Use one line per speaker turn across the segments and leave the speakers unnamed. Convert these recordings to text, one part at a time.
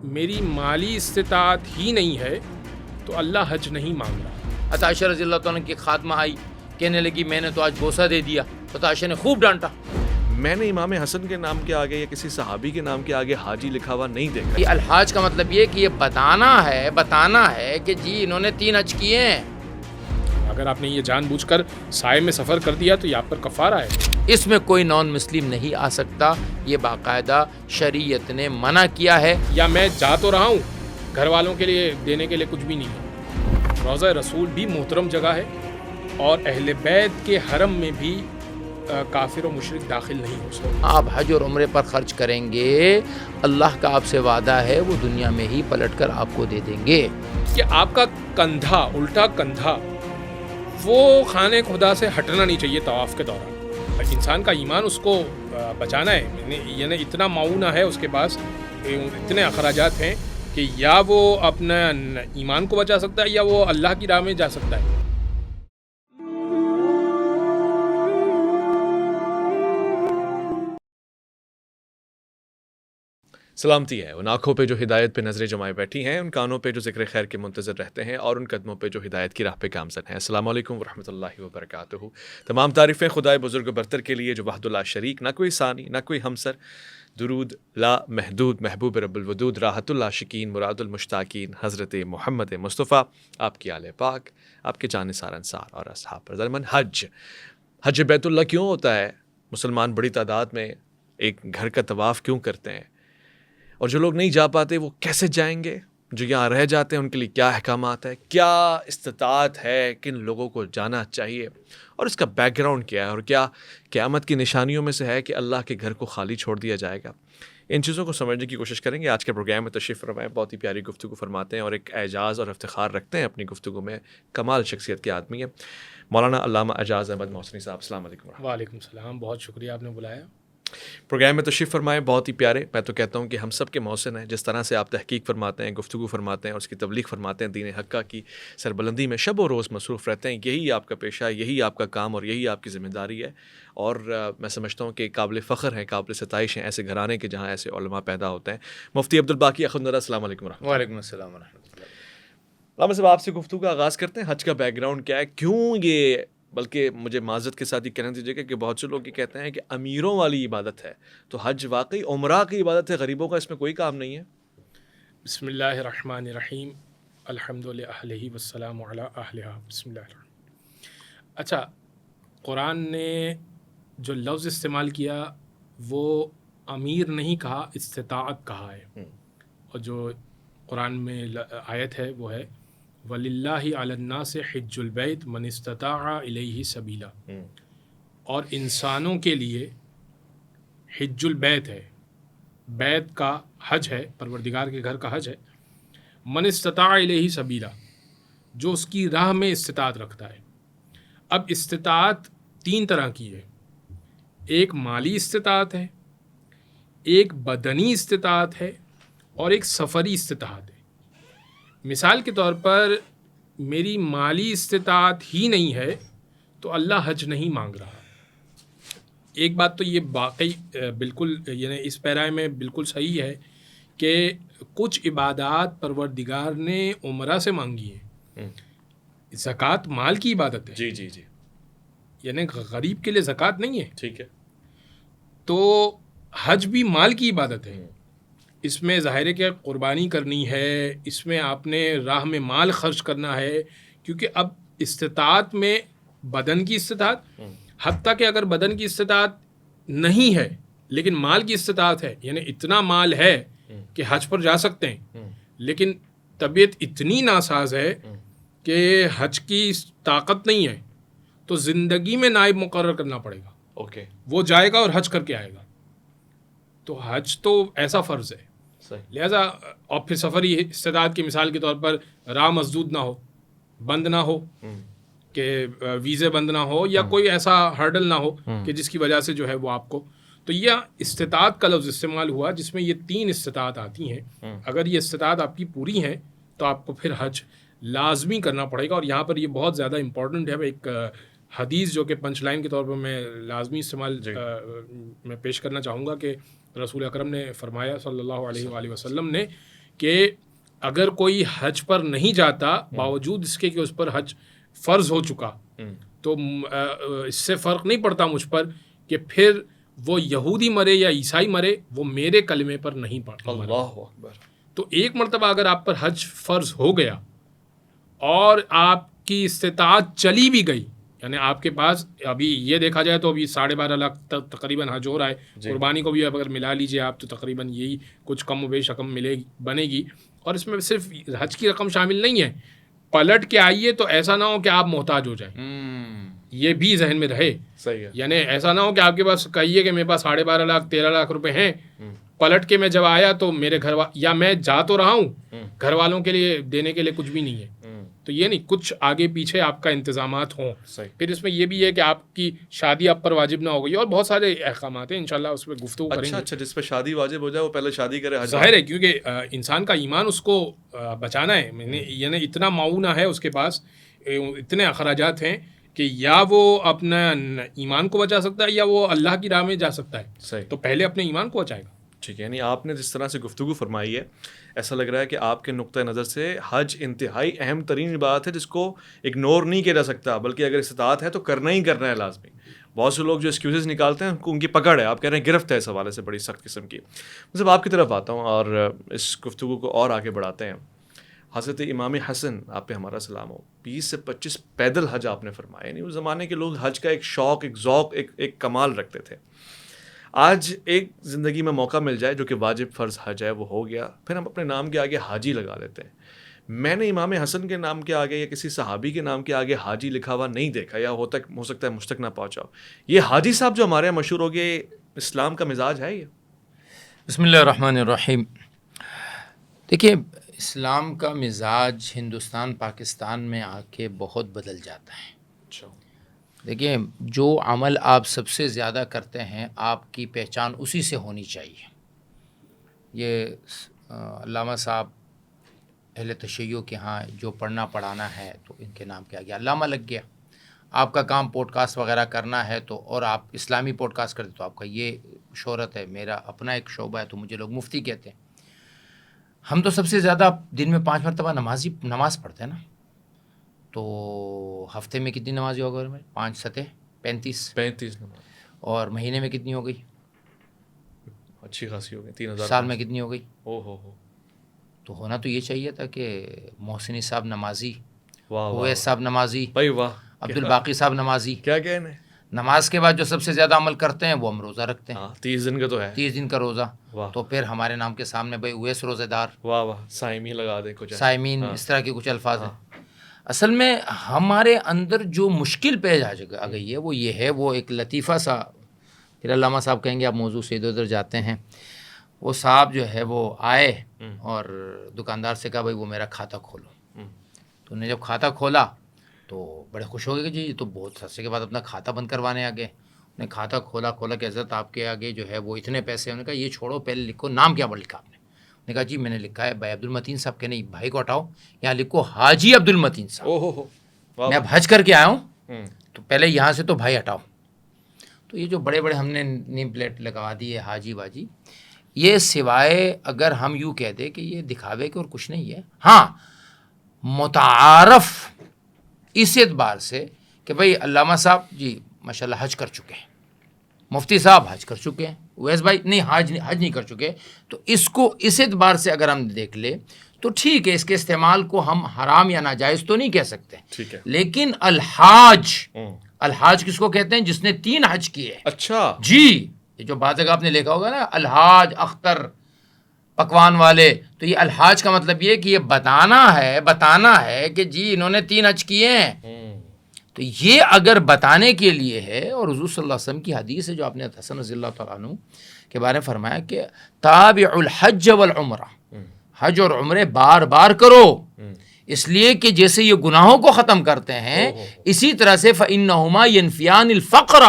میری مالی استطاعت ہی نہیں ہے تو اللہ حج نہیں مانگ رہا۔
عائشہ رضی اللہ تعالیٰ کی خاتمہ آئی، کہنے لگی میں نے تو آج بوسہ دے دیا، تو عائشہ نے خوب ڈانٹا۔
میں نے امام حسن کے نام کے آگے یا کسی صحابی کے نام کے آگے حاجی لکھا ہوا نہیں دیکھا۔
یہ الحاج کا مطلب یہ کہ یہ بتانا ہے کہ جی انہوں نے 3 حج کیے ہیں۔
اگر آپ نے یہ جان بوجھ کر سائے میں سفر کر دیا تو یہ آپ پر کفارہ ہے۔
اس میں کوئی نان مسلم نہیں آ سکتا، یہ باقاعدہ شریعت نے منع کیا ہے۔
یا میں جا تو رہا ہوں، گھر والوں کے لیے دینے کے لیے کچھ بھی نہیں ہے۔ روضہ رسول بھی محترم جگہ ہے اور اہل بیت کے حرم میں بھی کافر و مشرک داخل نہیں ہو سکتے۔
آپ حج اور عمرے پر خرچ کریں گے، اللہ کا آپ سے وعدہ ہے وہ دنیا میں ہی پلٹ کر آپ کو دے دیں گے۔
کہ آپ کا کندھا، الٹا کندھا، وہ خانہ خدا سے ہٹنا نہیں چاہیے طواف کے دوران۔ انسان کا ایمان اس کو بچانا ہے، یعنی اتنا معاونہ ہے اس کے پاس، اتنے اخراجات ہیں کہ یا وہ اپنا ایمان کو بچا سکتا ہے یا وہ اللہ کی راہ میں جا سکتا ہے۔
سلامتی ہے ان آنکھوں پہ جو ہدایت پہ نظریں جمائے بیٹھی ہیں، ان کانوں پہ جو ذکر خیر کے منتظر رہتے ہیں، اور ان قدموں پہ جو ہدایت کی راہ پہ گامزن ہیں۔ السلام علیکم ورحمۃ اللہ وبرکاتہ۔ تمام تعریفیں خدائے بزرگ و برتر کے لیے جو وحدہ لا شریک، نہ کوئی ثانی نہ کوئی ہمسر، درود لا محدود، محبوب رب الودود، راحت العاشقین، مراد المشتاقین، حضرت محمد مصطفیٰ، آپ کی آل پاک، آپ کے جانثار انصار اور اصحاب پر۔ ضمن حج بیت اللہ کیوں ہوتا ہے؟ مسلمان بڑی تعداد میں ایک گھر کا طواف کیوں کرتے ہیں؟ اور جو لوگ نہیں جا پاتے وہ کیسے جائیں گے؟ جو یہاں رہ جاتے ہیں ان کے لیے کیا احکامات ہیں؟ کیا استطاعت ہے؟ کن لوگوں کو جانا چاہیے؟ اور اس کا بیک گراؤنڈ کیا ہے؟ اور کیا قیامت کی نشانیوں میں سے ہے کہ اللہ کے گھر کو خالی چھوڑ دیا جائے گا؟ ان چیزوں کو سمجھنے کی کوشش کریں گے آج کے پروگرام میں۔ تشریف فرمائیں، بہت ہی پیاری گفتگو فرماتے ہیں اور ایک اعجاز اور افتخار رکھتے ہیں اپنی گفتگو میں، کمال شخصیت کے آدمی ہیں مولانا علامہ اعجاز احمد محسنی صاحب۔ السلام علیکم۔
وعلیکم السلام، بہت شکریہ آپ نے بلایا۔
پروگرام میں تشریف فرمائے، بہت ہی پیارے۔ میں تو کہتا ہوں کہ ہم سب کے محسن ہیں، جس طرح سے آپ تحقیق فرماتے ہیں، گفتگو فرماتے ہیں اور اس کی تبلیغ فرماتے ہیں، دین حقہ کی سربلندی میں شب و روز مصروف رہتے ہیں۔ یہی آپ کا پیشہ، یہی آپ کا کام اور یہی آپ کی ذمہ داری ہے، اور میں سمجھتا ہوں کہ قابل فخر ہیں، قابل ستائش ہیں ایسے گھرانے کے جہاں ایسے علماء پیدا ہوتے ہیں۔ مفتی عبدالباقی اخندرہ، السلام علیکم ورحمۃ اللہ۔
وعلیکم السلام ورحمۃ اللہ۔
علامہ صاحب، آپ سے گفتگو کا آغاز کرتے ہیں۔ حج کا بیک گراؤنڈ کیا ہے؟ کیوں یہ، بلکہ مجھے معذرت کے ساتھ یہ کہنا دیجیے گا کہ بہت سے لوگ یہ کہتے ہیں کہ امیروں والی عبادت ہے، تو حج واقعی عمرہ کی عبادت ہے، غریبوں کا اس میں کوئی کام نہیں ہے؟
بسم اللہ الرحمن الرحیم، الحمد للہ والسلام علی اہلہا، بسم اللہ الرحمن۔ اچھا، قرآن نے جو لفظ استعمال کیا وہ امیر نہیں کہا، استطاعت کہا ہے، اور جو قرآن میں آیت ہے وہ ہے وَلِلَّهِ عَلَى النَّاسِ حِجُّ الْبَيْتِ مَنِ اسْتَطَاعَ إِلَيْهِ سَبِيلًا، اور انسانوں کے لیے حج البیت ہے، بیت کا حج ہے، پروردگار کے گھر کا حج ہے، من استطاع الیہ سبیلا، جو اس کی راہ میں استطاعت رکھتا ہے۔ اب استطاعت 3 طرح کی ہے، ایک مالی استطاعت ہے، ایک بدنی استطاعت ہے، اور ایک سفری استطاعت ہے۔ مثال کے طور پر میری مالی استطاعت ہی نہیں ہے تو اللہ حج نہیں مانگ رہا۔ ایک بات تو یہ واقعی بالکل، یعنی اس پیرائے میں بالکل صحیح ہے کہ کچھ عبادات پروردگار نے عمرہ سے مانگی ہیں۔ زکوٰۃ مال کی عبادت ہے،
جی،
یعنی غریب کے لیے زکوٰۃ نہیں ہے،
ٹھیک ہے۔
تو حج بھی مال کی عبادت ہے۔ اس میں ظاہر ہے کہ قربانی کرنی ہے، اس میں آپ نے راہ میں مال خرچ کرنا ہے، کیونکہ اب استطاعت میں بدن کی استطاعت، حتیٰ کہ اگر بدن کی استطاعت نہیں ہے لیکن مال کی استطاعت ہے، یعنی اتنا مال ہے کہ حج پر جا سکتے ہیں، لیکن طبیعت اتنی ناساز ہے کہ حج کی طاقت نہیں ہے، تو زندگی میں نائب مقرر کرنا پڑے گا،
اوکے،
وہ جائے گا اور حج کر کے آئے گا۔ تو حج تو ایسا فرض ہے، لہٰذا اور پھر سفری استطاعت کی مثال کے طور پر راہ مسدود نہ ہو، بند نہ ہو، کہ ویزے بند نہ ہو، یا کوئی ایسا ہرڈل نہ ہو کہ جس کی وجہ سے جو ہے وہ آپ کو، تو یہ استطاعت کا لفظ استعمال ہوا جس میں یہ 3 استطاعت آتی ہیں۔ اگر یہ استطاعت آپ کی پوری ہے تو آپ کو پھر حج لازمی کرنا پڑے گا۔ اور یہاں پر یہ بہت زیادہ امپورٹنٹ ہے، ایک حدیث جو کہ پنچ لائن کے طور پر میں لازمی استعمال میں پیش کرنا چاہوں گا کہ رسول اکرم نے فرمایا صلی اللہ علیہ وآلہ وسلم نے کہ اگر کوئی حج پر نہیں جاتا باوجود اس کے کہ اس پر حج فرض ہو چکا تو اس سے فرق نہیں پڑتا مجھ پر کہ پھر وہ یہودی مرے یا عیسائی مرے، وہ میرے کلمے پر نہیں پڑتا۔
اللہ اکبر۔
تو ایک مرتبہ اگر آپ پر حج فرض ہو گیا اور آپ کی استطاعت چلی بھی گئی، یعنی آپ کے پاس ابھی یہ دیکھا جائے تو ابھی 12.5 لاکھ تقریباً حج ہو رہا ہے، قربانی کو بھی اگر ملا لیجیے آپ تو تقریباً یہی کچھ کم و بیش رقم بنے گی، اور اس میں صرف حج کی رقم شامل نہیں ہے، پلٹ کے آئیے تو ایسا نہ ہو کہ آپ محتاج ہو جائیں، یہ بھی ذہن میں رہے۔
صحیح ہے۔
یعنی ایسا نہ ہو کہ آپ کے پاس کہیے کہ میرے پاس 12.5 لاکھ 13 لاکھ روپے ہیں، پلٹ کے میں جب آیا تو میرے یا میں جا تو رہا ہوں، گھر والوں کے لیے دینے کے لیے کچھ بھی نہیں ہے، تو یہ نہیں، کچھ آگے پیچھے آپ کا انتظامات ہوں۔ پھر اس میں یہ بھی ہے کہ آپ کی شادی آپ پر واجب نہ ہو گئی، اور بہت سارے احکامات ہیں، انشاءاللہ اس پہ گفتگو کریں گے۔
اچھا، جس پہ شادی واجب ہو جائے وہ پہلے شادی کرے۔
ظاہر ہے کیونکہ انسان کا ایمان اس کو بچانا ہے، یعنی اتنا معاونہ ہے اس کے پاس، اتنے اخراجات ہیں کہ یا وہ اپنا ایمان کو بچا سکتا ہے یا وہ اللہ کی راہ میں جا سکتا ہے،
صحیح،
تو پہلے اپنے ایمان کو بچائے گا۔
ٹھیک ہے، یعنی آپ نے جس طرح سے گفتگو فرمائی ہے، ایسا لگ رہا ہے کہ آپ کے نقطہ نظر سے حج انتہائی اہم ترین بات ہے جس کو اگنور نہیں کیا جا سکتا، بلکہ اگر استطاعت ہے تو کرنا ہی کرنا ہے لازمی۔ بہت سے لوگ جو ایکسکیوزز نکالتے ہیں ان کی پکڑ ہے، آپ کہہ رہے ہیں گرفت ہے اس حوالے سے بڑی سخت قسم کی۔ جب آپ کی طرف آتا ہوں اور اس گفتگو کو اور آگے بڑھاتے ہیں، حضرت امام حسن آپ پہ ہمارا سلام ہو، 20 سے 25 پیدل حج آپ نے فرمایا، یعنی اس زمانے کے لوگ حج کا ایک شوق، ایک ذوق، ایک کمال رکھتے تھے۔ آج ایک زندگی میں موقع مل جائے جو کہ واجب فرض حج ہے وہ ہو گیا، پھر ہم اپنے نام کے آگے حاجی لگا لیتے ہیں۔ میں نے امام حسن کے نام کے آگے یا کسی صحابی کے نام کے آگے حاجی لکھا ہوا نہیں دیکھا، یا ہو سکتا ہے مجھ تک نہ پہنچا ہو۔ یہ حاجی صاحب جو ہمارے یہاں مشہور ہو گئے، اسلام کا مزاج ہے یہ؟
بسم اللہ الرحمن الرحیم۔ دیکھیے، اسلام کا مزاج ہندوستان پاکستان میں آ کے بہت بدل جاتا ہے۔ دیکھیں، جو عمل آپ سب سے زیادہ کرتے ہیں آپ کی پہچان اسی سے ہونی چاہیے۔ یہ علامہ صاحب اہل تشیع کے ہاں جو پڑھنا پڑھانا ہے تو ان کے نام کے آگے علامہ لگ گیا۔ آپ کا کام پوڈ کاسٹ وغیرہ کرنا ہے تو، اور آپ اسلامی پوڈ کاسٹ کرتے تو آپ کا یہ شہرت ہے۔ میرا اپنا ایک شعبہ ہے تو مجھے لوگ مفتی کہتے ہیں۔ ہم تو سب سے زیادہ دن میں 5 مرتبہ نماز پڑھتے ہیں نا، تو ہفتے میں کتنی نمازی ہو گئی؟ 5 7 35
نماز،
اور مہینے میں کتنی ہو گئی؟
اچھی خاصی ہو گئی، 3000۔
سال میں کتنی ہو گئی؟
ہو
تو ہونا تو یہ چاہیے تھا کہ محسنی صاحب نمازی،
واہ،
اویس صاحب نمازی،
بھائی واہ،
عبد الباقی صاحب نمازی۔
کیا کہنے۔
نماز کے بعد جو سب سے زیادہ عمل کرتے ہیں وہ ہم روزہ رکھتے ہیں۔
30 دن کا تو ہے،
30 دن کا روزہ۔
واہ،
تو پھر ہمارے نام کے سامنے بھائی اویس روزے دار،
واہ واہ، سائمین لگا دے کچھ،
سائمین، اس طرح کے کچھ الفاظ ہیں۔ اصل میں ہمارے اندر جو مشکل پیش آ گئی ہے وہ یہ ہے، وہ ایک لطیفہ سا، پھر علامہ صاحب کہیں گے آپ موضوع سے ادھر ادھر جاتے ہیں۔ وہ صاحب جو ہے وہ آئے اور دکاندار سے کہا بھائی وہ میرا کھاتا کھولو۔ تو انہوں نے جب کھاتا کھولا تو بڑے خوش ہو گئے کہ جی یہ تو بہت عرصے کے بعد اپنا کھاتا بند کروانے آگے۔ انہوں نے کھاتا کھولا کہ حضرت آپ کے آگے جو ہے وہ اتنے پیسے۔ انہوں نے کہا یہ چھوڑو، پہلے لکھو نام کیا لکھا آپ نے؟ نے کہا جی میں نے لکھا ہے بھائی عبد المتین صاحب کے۔ نہیں، بھائی کو ہٹاؤ، یہاں لکھو حاجی عبد المتین صاحب۔ میں اب حج کر کے آیا ہوں تو پہلے یہاں سے تو بھائی ہٹاؤ۔ تو یہ جو بڑے بڑے ہم نے نیم پلیٹ لگوا دی ہے حاجی باجی، یہ سوائے اگر ہم یوں کہہ دیں کہ یہ دکھاوے کے اور کچھ نہیں ہے، ہاں متعارف اس اعتبار سے کہ بھائی علامہ صاحب جی ماشاءاللہ حج کر چکے ہیں، مفتی صاحب حج کر چکے ہیں، اویس بھائی نہیں حج نہیں کر چکے، تو اس کو اس اعتبار سے اگر ہم دیکھ لیں تو ٹھیک ہے، اس کے استعمال کو ہم حرام یا ناجائز تو نہیں کہہ سکتے،
ٹھیک ہے،
لیکن الحاج کس کو کہتے ہیں؟ جس نے 3 حج کیے۔
اچھا
جی، یہ جو بات آپ نے لکھا ہوگا نا الحاج اختر پکوان والے، تو یہ الحاج کا مطلب یہ کہ یہ بتانا ہے کہ جی انہوں نے 3 حج کیے ہیں۔ تو یہ اگر بتانے کے لیے ہے، اور حضور صلی اللہ علیہ وسلم کی حدیث ہے جو آپ نے حسن رضی اللہ تعالیٰ عنہ کے بارے میں فرمایا کہ تابع الحج والعمرہ، حج اور عمرے بار بار کرو، اس لیے کہ جیسے یہ گناہوں کو ختم کرتے ہیں اسی طرح سے فإنہما ینفیان الفقر،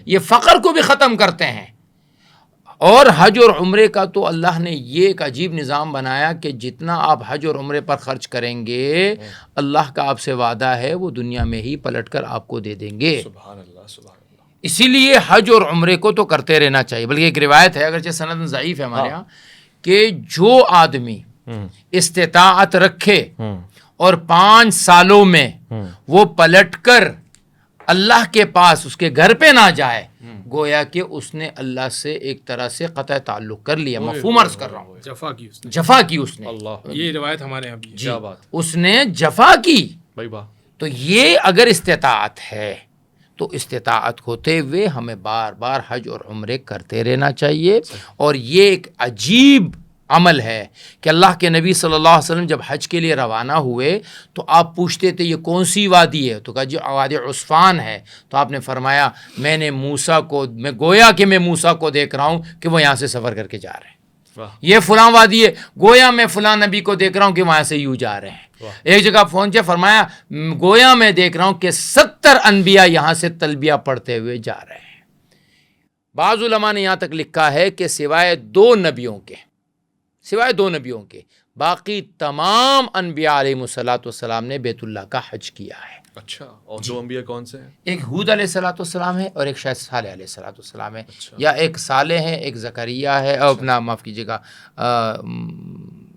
یہ فقر کو بھی ختم کرتے ہیں۔ اور حج اور عمرے کا تو اللہ نے یہ ایک عجیب نظام بنایا کہ جتنا آپ حج اور عمرے پر خرچ کریں گے اللہ کا آپ سے وعدہ ہے وہ دنیا میں ہی پلٹ کر آپ کو دے دیں گے۔
سبحان اللہ، سبحان اللہ۔
اسی لیے حج اور عمرے کو تو کرتے رہنا چاہیے، بلکہ ایک روایت ہے اگرچہ سند ضعیف ہے ہمارے ہاں، کہ جو آدمی استطاعت رکھے اور 5 سالوں میں وہ پلٹ کر اللہ کے پاس اس کے گھر پہ نہ جائے، گویا کہ اس نے اللہ سے ایک طرح سے قطع تعلق کر لیا. مفہوم عرض کر رہا ہوں، جفا کی اس نے.
یہ روایت ہمارے یہاں بھی
جی اس نے جفا کی.
بھائی
تو یہ اگر استطاعت ہے تو استطاعت ہوتے ہوئے ہمیں بار بار حج اور عمرے کرتے رہنا چاہیے. اور یہ ایک عجیب عمل ہے کہ اللہ کے نبی صلی اللہ علیہ وسلم جب حج کے لیے روانہ ہوئے تو آپ پوچھتے تھے یہ کون سی وادی ہے؟ تو کہا جی وادی عصفان ہے. تو آپ نے فرمایا میں گویا کہ میں موسیٰ کو دیکھ رہا ہوں کہ وہ یہاں سے سفر کر کے جا رہے ہیں. یہ فلاں وادی ہے، گویا میں فلاں نبی کو دیکھ رہا ہوں کہ وہاں سے یوں جا رہے ہیں. ایک جگہ پہنچے فرمایا گویا میں دیکھ رہا ہوں کہ 70 انبیاء یہاں سے تلبیہ پڑھتے ہوئے جا رہے ہیں. بعض علماء نے یہاں تک لکھا ہے کہ سوائے دو نبیوں کے باقی تمام انبیاء علیہ الصلوۃ والسلام نے بیت اللہ کا حج کیا ہے.
اچھا، اور دو انبیاء کون سے ہیں؟
ایک ہود علیہ الصلوۃ والسلام ہے اور ایک شاید صالح علیہ الصلوۃ والسلام ہے. یا ایک صالح ہے، ایک زکریا ہے، اپنا معاف کیجیے گا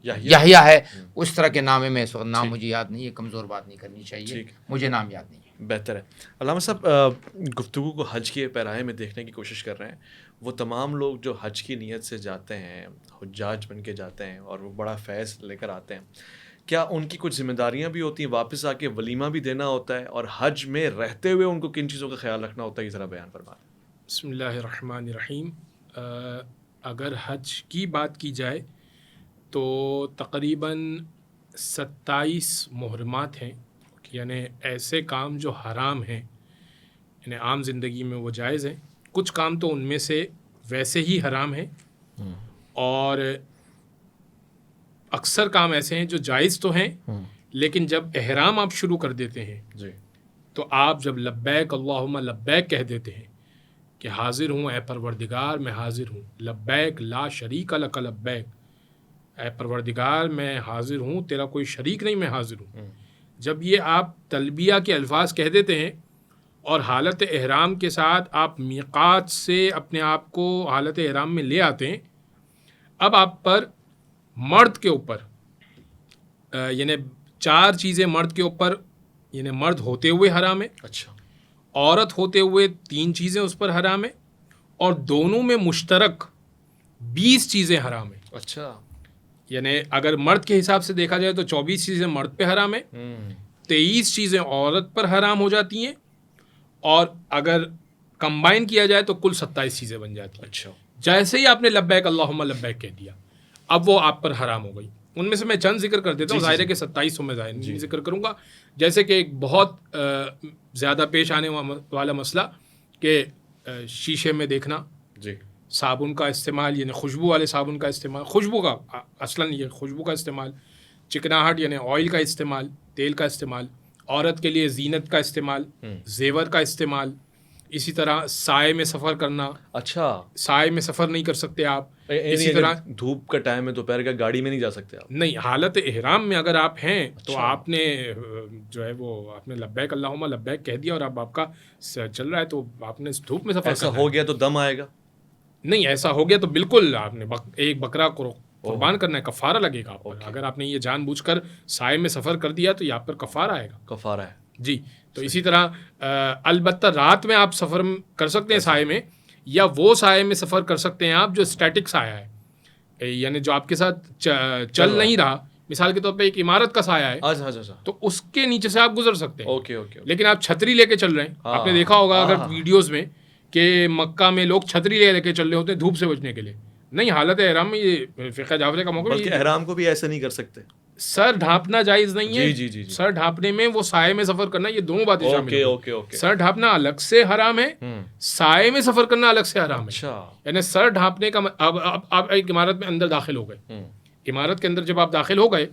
یحییٰ ہے. اس طرح کے نام ہے، میں اس وقت نام مجھے یاد نہیں ہے، کمزور بات نہیں کرنی چاہیے، مجھے نام یاد نہیں ہے.
بہتر ہے. علامہ صاحب گفتگو کو حج کے پیرائے میں دیکھنے کی کوشش کر رہے ہیں. وہ تمام لوگ جو حج کی نیت سے جاتے ہیں، حجاج بن کے جاتے ہیں اور وہ بڑا فیض لے کر آتے ہیں، کیا ان کی کچھ ذمہ داریاں بھی ہوتی ہیں؟ واپس آ کے ولیمہ بھی دینا ہوتا ہے، اور حج میں رہتے ہوئے ان کو کن چیزوں کا خیال رکھنا ہوتا ہے؟ یہ ذرا بیان فرمائیں.
بسم اللہ الرحمن الرحیم. اگر حج کی بات کی جائے تو تقریباً 27 محرمات ہیں، یعنی ایسے کام جو حرام ہیں، یعنی عام زندگی میں وہ جائز ہیں. کچھ کام تو ان میں سے ویسے ہی حرام ہیں، اور اکثر کام ایسے ہیں جو جائز تو ہیں لیکن جب احرام آپ شروع کر دیتے ہیں تو آپ جب لبیک اللہم لبیک کہہ دیتے ہیں کہ حاضر ہوں اے پروردگار میں حاضر ہوں، لبیک لا شریک لک لبیک، اے پروردگار میں حاضر ہوں، تیرا کوئی شریک نہیں، میں حاضر ہوں. جب یہ آپ تلبیہ کے الفاظ کہہ دیتے ہیں اور حالت احرام کے ساتھ آپ میقات سے اپنے آپ کو حالت احرام میں لے آتے ہیں، اب آپ پر مرد کے اوپر یعنی 4 چیزیں مرد کے اوپر، یعنی مرد ہوتے ہوئے حرام ہے.
اچھا.
عورت ہوتے ہوئے 3 چیزیں اس پر حرام ہے، اور دونوں میں مشترک 20 چیزیں حرام ہیں.
اچھا.
یعنی اگر مرد کے حساب سے دیکھا جائے تو 24 چیزیں مرد پہ حرام ہیں، 23 چیزیں عورت پر حرام ہو جاتی ہیں، اور اگر کمبائن کیا جائے تو کل 27 چیزیں بن جاتی ہیں.
اچھا.
جیسے ہی آپ نے لبیک اللہم لبیک کہہ دیا، اب وہ آپ پر حرام ہو گئی. ان میں سے میں چند ذکر کر دیتا ہوں، ظاہر ہے کہ 27 میں ظاہر ذکر کروں گا. جیسے کہ ایک بہت زیادہ پیش آنے والا مسئلہ کہ شیشے میں دیکھنا، صابن کا استعمال یعنی خوشبو والے صابن کا استعمال، خوشبو کا اصلاً یہ خوشبو کا استعمال، چکناہٹ یعنی آئل کا استعمال، تیل کا استعمال، عورت کے لیے زینت کا استعمال، زیور کا استعمال، اسی طرح سائے میں سفر کرنا.
اچھا.
سائے میں سفر نہیں کر سکتے آپ. اسی طرح
دھوپ کا ٹائم ہے، دوپہر کا گاڑی میں نہیں جا سکتے آپ.
نہیں، حالت احرام میں اگر آپ ہیں تو آپ نے جو ہے وہ آپ نے لبیک اللہم لبیک کہہ دیا اور اب آپ کا چل رہا ہے تو آپ نے دھوپ میں سفر.
ایسا ہو گیا تو دم آئے گا؟
نہیں، ایسا ہو گیا تو بالکل آپ نے ایک بکرا کو قربان کرنا ہے، کفارہ لگے گا آپ پر. اگر آپ نے یہ جان بوجھ کر سائے میں سفر کر دیا تو یہ آپ پر کفارہ آئے گا.
کفارہ ہے
جی. تو اسی طرح البتہ رات میں آپ سفر کر سکتے ہیں سائے میں، یا وہ سائے میں سفر کر سکتے ہیں آپ جو اسٹیٹک سایہ ہے، یعنی جو آپ کے ساتھ چل نہیں رہا. مثال کے طور پہ ایک عمارت کا سایہ ہے تو اس کے نیچے سے آپ گزر سکتے ہیں. لیکن آپ چھتری لے کے چل رہے ہیں، آپ نے دیکھا ہوگا اگر ویڈیوز میں کہ مکہ میں لوگ چھتری لے کے چل رہے ہوتے ہیں دھوپ سے بچنے کے لیے. نہیں، حالت احرام میں یہ فقہ جعفری کا موقع،
بلکہ احرام کو بھی ایسا نہیں کر سکتے.
سر ڈھانپنا جائز نہیں ہے.
جی.
سر ڈھانپنے میں وہ سائے میں سفر کرنا، یہ دونوں باتیں شامل ہیں. سر ڈھانپنا الگ سے حرام ہے، سائے میں سفر کرنا الگ سے حرام ہے. یعنی سر ڈھانپنے کا اب آپ ایک عمارت میں اندر داخل ہو گئے، عمارت کے اندر جب آپ داخل ہو گئے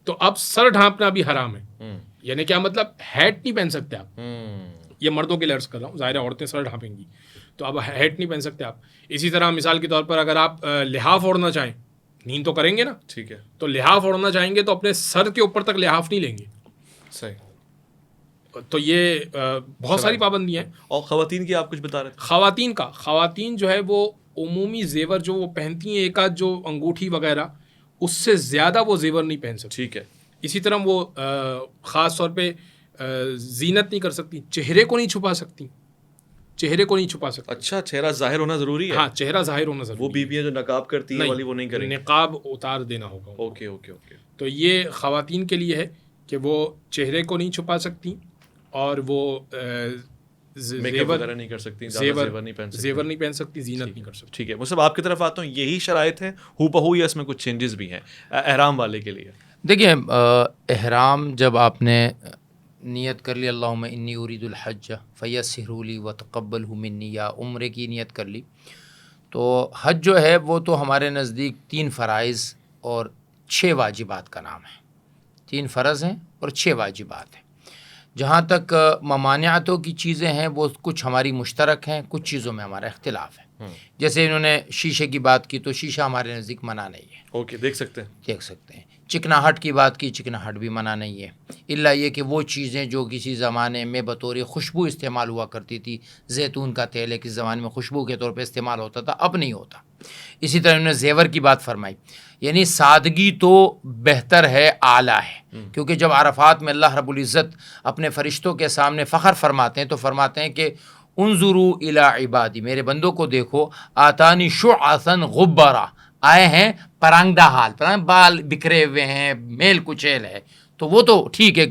تو اب سر ڈھانپنا بھی حرام ہے. یعنی کیا مطلب؟ ہیٹ نہیں پہن سکتے آپ. یہ مردوں کے لیے عرض کر رہا ہوں، ظاہر عورتیں سر ڈھانپیں گی تو اب ہیٹ نہیں پہن سکتے آپ. اسی طرح مثال کے طور پر اگر آپ لحاف اوڑھنا چاہیں، نیند تو کریں گے نا،
ٹھیک ہے،
تو لحاف اوڑھنا چاہیں گے تو اپنے سر کے اوپر تک لحاف نہیں لیں گے. صحیح. تو یہ بہت ساری پابندیاں ہیں.
اور خواتین کی آپ کچھ بتا رہے تھے؟
خواتین جو ہے وہ عمومی زیور جو وہ پہنتی ہیں، ایک آدھ جو انگوٹھی وغیرہ، اس سے زیادہ وہ زیور نہیں پہن سکتی.
ٹھیک ہے.
اسی طرح وہ خاص طور پہ زینت نہیں کر سکتی, چہرے کو نہیں چھپا سکتی, چہرے کو نہیں چھپا سکتی.
اچھا, چہرہ ظاہر ہونا ضروری ہے.
ہاں, چہرہ ظاہر ہونا ضروری.
وہ بیویاں جو نقاب کرتی ہیں والی وہ نہیں کریں گی,
نقاب اتار دینا ہوگا.
Okay okay okay.
تو یہ خواتین کے لیے ہے کہ وہ چہرے کو نہیں چھپا سکتی اور وہ
وغیرہ نہیں کر سکتی, زیور نہیں پہن سکتی,
زیور نہیں پہن سکتی, زینت نہیں کر سکتی.
ٹھیک ہے. مصعب آپ کی طرف آتا ہوں, یہی شرائط ہے ہو بہو یا اس میں کچھ چینجز بھی ہیں احرام والے کے لیے؟
دیکھیں, احرام جب آپ نے نیت کر لی اللہم انی ارید الحج فیسرہ لی وتقبلہ منی, یا عمرے کی نیت کر لی, تو حج جو ہے وہ تو ہمارے نزدیک 3 فرائض اور 6 واجبات کا نام ہے. 3 فرض ہیں اور 6 واجبات ہیں. جہاں تک ممانعتوں کی چیزیں ہیں وہ کچھ ہماری مشترک ہیں, کچھ چیزوں میں ہمارا اختلاف ہے. جیسے انہوں نے شیشے کی بات کی, تو شیشہ ہمارے نزدیک منع نہیں ہے.
اوکے, دیکھ سکتے
ہیں. چکناہٹ کی بات کی, چکناہٹ بھی منع نہیں ہے, الا یہ کہ وہ چیزیں جو کسی زمانے میں بطور خوشبو استعمال ہوا کرتی تھی, زیتون کا تیل ہے کس زمانے میں خوشبو کے طور پہ استعمال ہوتا تھا, اب نہیں ہوتا. اسی طرح انہوں نے زیور کی بات فرمائی, یعنی سادگی تو بہتر ہے, اعلیٰ ہے, کیونکہ جب عرفات میں اللہ رب العزت اپنے فرشتوں کے سامنے فخر فرماتے ہیں تو فرماتے ہیں کہ انظروا الی عبادی, میرے بندوں کو دیکھو, آتانی شعثا غبرا, آئے ہیں پرانگدہ حال, بال بکھرے ہوئے ہیں, میل کچیل ہے. تو وہ تو ٹھیک ہے,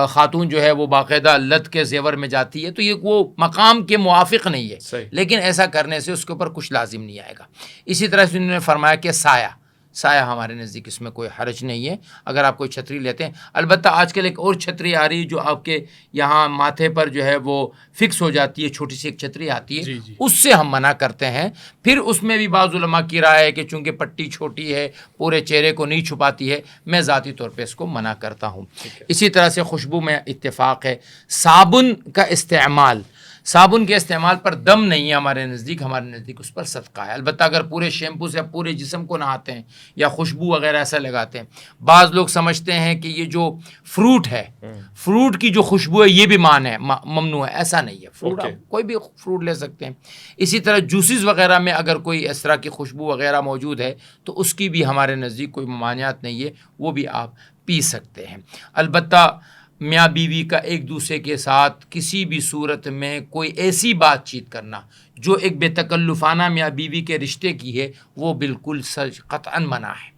خاتون جو ہے وہ باقاعدہ لت کے زیور میں جاتی ہے تو یہ وہ مقام کے موافق نہیں ہے
صحیح.
لیکن ایسا کرنے سے اس کے اوپر کچھ لازم نہیں آئے گا. اسی طرح سے انہوں نے فرمایا کہ سایہ ہمارے نزدیک اس میں کوئی حرج نہیں ہے اگر آپ کوئی چھتری لیتے ہیں. البتہ آج کل ایک اور چھتری آ رہی ہے جو آپ کے یہاں ماتھے پر جو ہے وہ فکس ہو جاتی ہے, چھوٹی سی ایک چھتری آتی ہے, اس سے ہم منع کرتے ہیں. پھر اس میں بھی بعض علماء کی رائے ہے کہ چونکہ پٹی چھوٹی ہے, پورے چہرے کو نہیں چھپاتی ہے, میں ذاتی طور پہ اس کو منع کرتا ہوں. اسی طرح سے خوشبو میں اتفاق ہے. صابن کا استعمال, صابن کے استعمال پر دم نہیں ہے ہمارے نزدیک اس پر صدقہ ہے. البتہ اگر پورے شیمپو سے پورے جسم کو نہاتے ہیں یا خوشبو وغیرہ ایسا لگاتے ہیں, بعض لوگ سمجھتے ہیں کہ یہ جو فروٹ ہے, فروٹ کی جو خوشبو ہے یہ بھی ممنوع ہے. ایسا نہیں ہے, فروٹ کوئی بھی فروٹ لے سکتے ہیں. اسی طرح جوسز وغیرہ میں اگر کوئی اس طرح کی خوشبو وغیرہ موجود ہے تو اس کی بھی ہمارے نزدیک کوئی ممانعت نہیں ہے, وہ بھی آپ پی سکتے ہیں. البتہ میاں بیوی کا ایک دوسرے کے ساتھ کسی بھی صورت میں کوئی ایسی بات چیت کرنا جو ایک بے تکلفانہ میاں بیوی کے رشتے کی ہے وہ بالکل قطعاً منع ہے.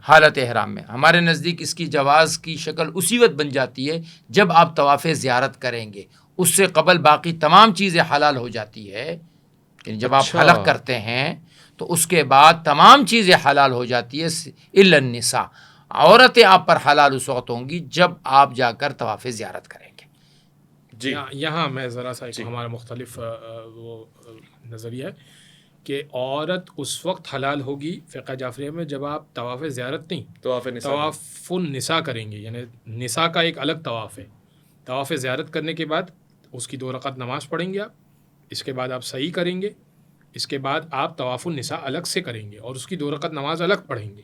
حالت احرام میں ہمارے نزدیک اس کی جواز کی شکل اسی وقت بن جاتی ہے جب آپ طواف زیارت کریں گے, اس سے قبل باقی تمام چیزیں حلال ہو جاتی ہے. یعنی جب آپ حلق کرتے ہیں تو اس کے بعد تمام چیزیں حلال ہو جاتی ہے الا النساء, عورتیں آپ پر حلال اس وقت ہوں گی جب آپ جا کر طواف زیارت کریں گے.
جی, یہاں میں ذرا سا ہمارا مختلف وہ نظریہ ہے کہ عورت اس وقت حلال ہوگی فقہ جعفریہ میں جب آپ طواف زیارت نہیں, طواف النساء کریں گے. یعنی نساء کا ایک الگ طواف ہے. طواف زیارت کرنے کے بعد اس کی 2 رکعت نماز پڑھیں گے آپ, اس کے بعد آپ سعی کریں گے, اس کے بعد آپ طواف النساء الگ سے کریں گے اور اس کی 2 رکعت نماز الگ پڑھیں گے.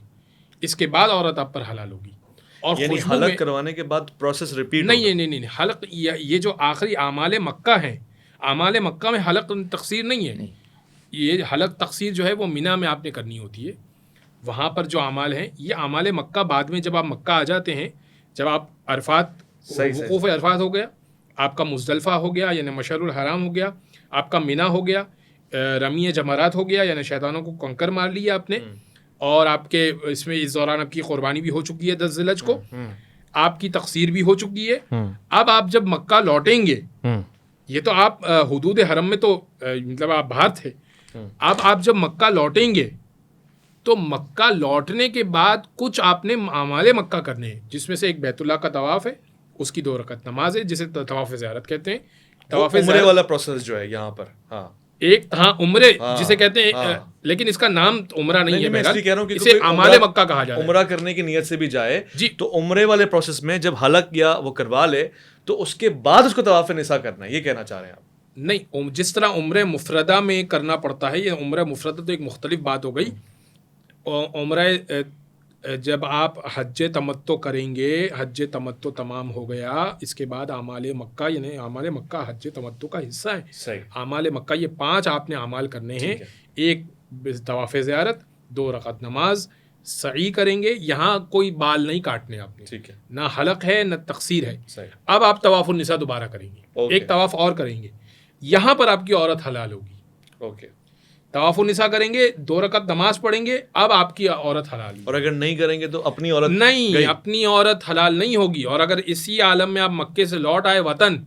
اس کے بعد عورت آپ پر حلال ہوگی. اور
یعنی حلق کروانے کے بعد پروسیس ریپیٹ
نہیں, حلق یہ جو آخری اعمال مکہ ہیں, اعمال مکہ میں حلق تقصیر نہیں ہے. یہ حلق تقصیر جو ہے وہ مینا میں آپ نے کرنی ہوتی ہے. وہاں پر جو اعمال ہیں یہ اعمال مکہ بعد میں جب آپ مکہ آ جاتے ہیں, جب آپ عرفات وقوف عرفات ہو گیا, آپ کا مزدلفہ ہو گیا یعنی مشعر الحرام ہو گیا, آپ کا مینا ہو گیا, رمی جمرات ہو گیا یعنی شیطانوں کو کنکر مار لیا آپ نے, اور آپ کے اس دوران آپ کی قربانی بھی ہو چکی ہے 10 ذی الحجہ کو, آپ کی تقصیر بھی ہو چکی ہے. اب آپ جب مکہ لوٹیں گے, یہ تو آپ حدود حرم میں تو مطلب آپ باہر تھے, اب آپ جب مکہ لوٹیں گے تو مکہ لوٹنے کے بعد کچھ آپ نے اعمال مکہ کرنے ہیں, جس میں سے ایک بیت اللہ کا طواف ہے, اس کی 2 رکعت نماز ہے جسے طواف زیارت کہتے ہیں.
طواف عمرے والا پروسیس جو ہے یہاں پر,
عمرے جسے کہتے ہیں, لیکن اس کا نام عمرہ نہیں ہے.
میں اس لیے کہہ رہا ہوں کہ
اسے اعمال مکہ کہا جاتا ہے.
عمرہ کرنے کی نیت سے بھی جائے تو عمرے والے پروسیس میں جب حلق یا وہ کروا لے تو اس کے بعد اس کو طواف نساء کرنا ہے, یہ کہنا چاہ رہے ہیں آپ؟
نہیں, جس طرح عمرہ مفردہ میں کرنا پڑتا ہے, یہ عمرہ مفردہ تو ایک مختلف بات ہو گئی. عمرہ جب آپ حج تمتع کریں گے, حج تمتع تمام ہو گیا, اس کے بعد اعمال مکہ یعنی اعمال مکہ حج تمتع کا حصہ ہے. اعمال مکہ یہ 5 آپ نے اعمال کرنے ہیں, ایک طواف زیارت, 2 رکعت نماز, سعی کریں گے, یہاں کوئی بال نہیں کاٹنے آپ نے,
ٹھیک ہے,
نہ حلق ہے نہ تقصیر ہے.
صحیح,
اب آپ طواف النساء دوبارہ کریں گے,
اوکے.
ایک طواف اور کریں گے, یہاں پر آپ کی عورت حلال ہوگی.
اوکے,
طواف النساء کریں گے, 2 رکعت نماز پڑھیں گے, اب آپ کی عورت حلال ہوگی.
اور اگر نہیں کریں گے تو اپنی عورت
نہیں,
گئی.
اپنی عورت حلال نہیں ہوگی. اور اگر اسی عالم میں آپ مکے سے لوٹ آئے وطن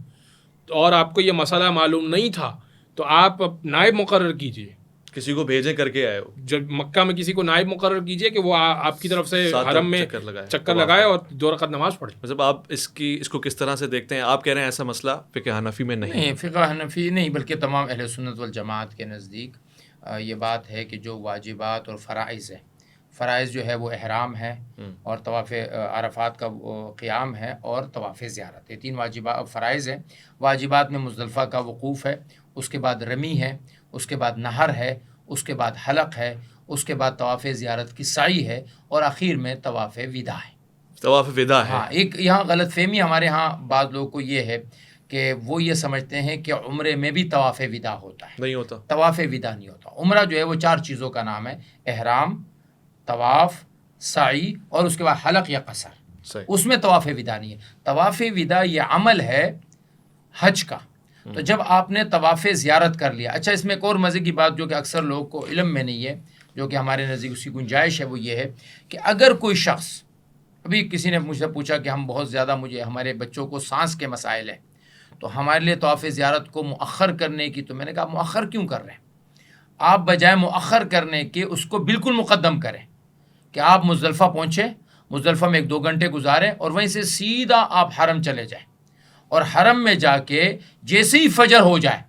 اور آپ کو یہ مسئلہ معلوم نہیں تھا تو آپ نائب مقرر کیجئے,
کسی کو بھیجیں کر کے آئے ہو,
جب مکہ میں کسی کو نائب مقرر کیجئے کہ وہ آپ کی طرف سے
7
حرم میں چکر لگائے اور 2 رکعت نماز پڑھے.
مطلب آپ اس کو کس طرح سے دیکھتے ہیں؟ آپ کہہ رہے ہیں ایسا مسئلہ فقہ حنفی میں نہیں.
فقہ حنفی نہیں بلکہ تمام اہل سنت والجماعت کے نزدیک یہ بات ہے کہ جو واجبات اور فرائض ہیں, فرائض جو ہے وہ احرام ہے اور طواف عرفات کا قیام ہے اور طواف زیارت, یہ 3 واجبات فرائض ہیں. واجبات میں مزدلفہ کا وقوف ہے, اس کے بعد رمی ہے, اس کے بعد نہر ہے, اس کے بعد حلق ہے, اس کے بعد طواف زیارت کی سعی ہے اور آخر میں طواف وداع ہے.
طواف وداع ہے.
ہاں, ایک یہاں غلط فہمی ہمارے ہاں بعض لوگوں کو یہ ہے کہ وہ یہ سمجھتے ہیں کہ عمرے میں بھی طواف وداع ہوتا ہے.
نہیں ہوتا,
طواف وداع نہیں ہوتا. عمرہ جو ہے وہ 4 چیزوں کا نام ہے, احرام, طواف, سعی اور اس کے بعد حلق یا قصر.
صحیح,
اس میں طواف وداع نہیں ہے. طواف وداع یہ عمل ہے حج کا. تو جب آپ نے طواف زیارت کر لیا, اچھا اس میں ایک اور مزے کی بات جو کہ اکثر لوگوں کو علم میں نہیں ہے, جو کہ ہمارے نزدیک اس کی گنجائش ہے, وہ یہ ہے کہ اگر کوئی شخص, ابھی کسی نے مجھ سے پوچھا کہ ہم بہت زیادہ ہمارے بچوں کو سانس کے مسائل ہیں تو ہمارے لیے طواف زیارت کو مؤخر کرنے کی, تو میں نے کہا مؤخر کیوں کر رہے ہیں؟ آپ بجائے مؤخر کرنے کے اس کو بالکل مقدم کریں کہ آپ مزدلفہ پہنچیں, مزدلفہ میں 1-2 گھنٹے گزاریں اور وہیں سے سیدھا آپ حرم چلے جائیں اور حرم میں جا کے جیسے ہی فجر ہو جائے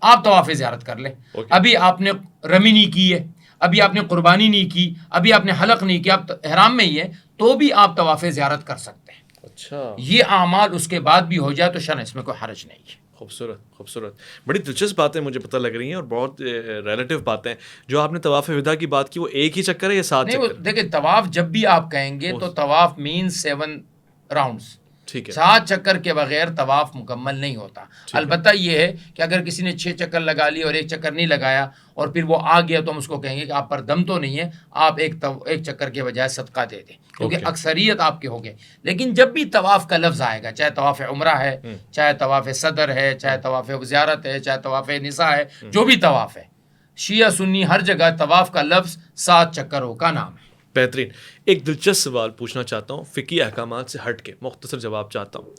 آپ طواف زیارت کر لیں. ابھی آپ نے رمی نہیں کی ہے, ابھی آپ نے قربانی نہیں کی, ابھی آپ نے حلق نہیں کیا, آپ احرام میں ہی ہے, تو بھی آپ طواف زیارت کر سکتے ہیں.
اچھا,
یہ اعمال اس کے بعد بھی ہو جائے تو شرع اس میں کوئی حرج نہیں ہے.
خوبصورت خوبصورت, بڑی دلچسپ باتیں مجھے پتہ لگ رہی ہیں اور بہت ریلیٹیو باتیں. جو آپ نے طواف وداع کی بات کی وہ ایک ہی چکر ہے یا 7 چکر؟
دیکھیں طواف جب بھی آپ کہیں گے تو طواف مینز 7 راؤنڈز,
ٹھیک ہے,
7 چکر کے بغیر طواف مکمل نہیں ہوتا. البتہ یہ ہے کہ اگر کسی نے 6 چکر لگا لی اور 1 چکر نہیں لگایا اور پھر وہ آ گیا تو ہم اس کو کہیں گے کہ آپ پر دم تو نہیں ہے, آپ ایک چکر کے بجائے صدقہ دے دیں, کیونکہ اکثریت آپ کے ہو گئے. لیکن جب بھی طواف کا لفظ آئے گا, چاہے طواف عمرہ ہے, چاہے طواف صدر ہے, چاہے طواف زیارت ہے, چاہے طواف نساء ہے, جو بھی طواف ہے, شیعہ سنی ہر جگہ طواف کا لفظ 7 چکروں کا نام ہے.
بہترین. ایک دلچسپ سوال پوچھنا چاہتا ہوں, فقہی احکامات سے ہٹ کے مختصر جواب چاہتا ہوں.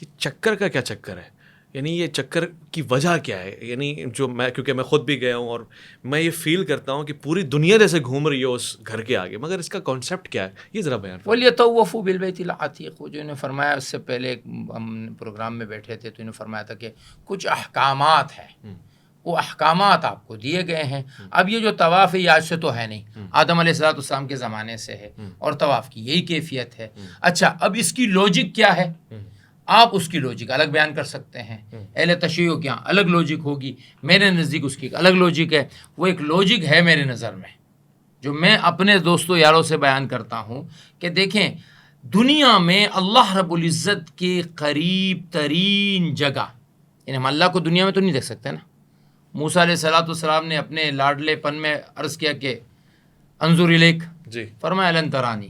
یہ چکر کا کیا چکر ہے؟ یعنی یہ چکر کی وجہ کیا ہے؟ یعنی جو میں, کیونکہ میں خود بھی گیا ہوں اور میں یہ فیل کرتا ہوں کہ پوری دنیا جیسے گھوم رہی ہے اس گھر کے آگے, مگر اس کا کانسیپٹ کیا ہے, یہ ذرا بیان فرمائیں.
وَلْيَطَوَّفُوا بِالْبَيْتِ الْعَتِيقِ, جو انہوں نے فرمایا اس سے پہلے ہم پروگرام میں بیٹھے تھے تو انہوں نے فرمایا تھا کہ کچھ احکامات ہیں, وہ احکامات آپ کو دیے گئے ہیں. اب یہ جو طواف ہے یہ آج سے تو ہے نہیں, آدم علیہ السلام کے زمانے سے ہے اور طواف کی یہی کیفیت ہے. اچھا اب اس کی لوجک کیا ہے؟ آپ اس کی لوجک الگ بیان کر سکتے ہیں, اہل تشیع کی الگ لوجک ہوگی, میرے نزدیک اس کی ایک الگ لوجک ہے. وہ ایک لوجک ہے میرے نظر میں جو میں اپنے دوستوں یاروں سے بیان کرتا ہوں کہ دیکھیں, دنیا میں اللہ رب العزت کے قریب ترین جگہ, یعنی ہم اللہ کو دنیا میں تو نہیں دیکھ سکتے نا. موسیٰ علیہ السلام نے اپنے لاڈلے پن میں عرض کیا کہ انظر الیک,
جی,
فرمایا لن ترانی,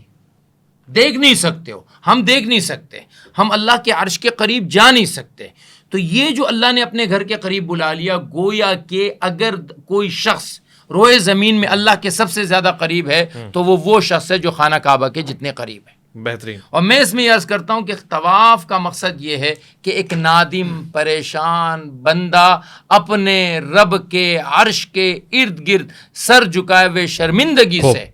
دیکھ نہیں سکتے ہو, ہم دیکھ نہیں سکتے, ہم اللہ کے عرش کے قریب جا نہیں سکتے. تو یہ جو اللہ نے اپنے گھر کے قریب بلا لیا, گویا کہ اگر کوئی شخص روئے زمین میں اللہ کے سب سے زیادہ قریب ہے تو وہ شخص ہے جو خانہ کعبہ کے جتنے قریب ہے.
بہترین.
اور میں اس میں یہ عرض کرتا ہوں کہ طواف کا مقصد یہ ہے کہ ایک نادم پریشان بندہ اپنے رب کے عرش کے ارد گرد سر جھکائے ہوئے شرمندگی سے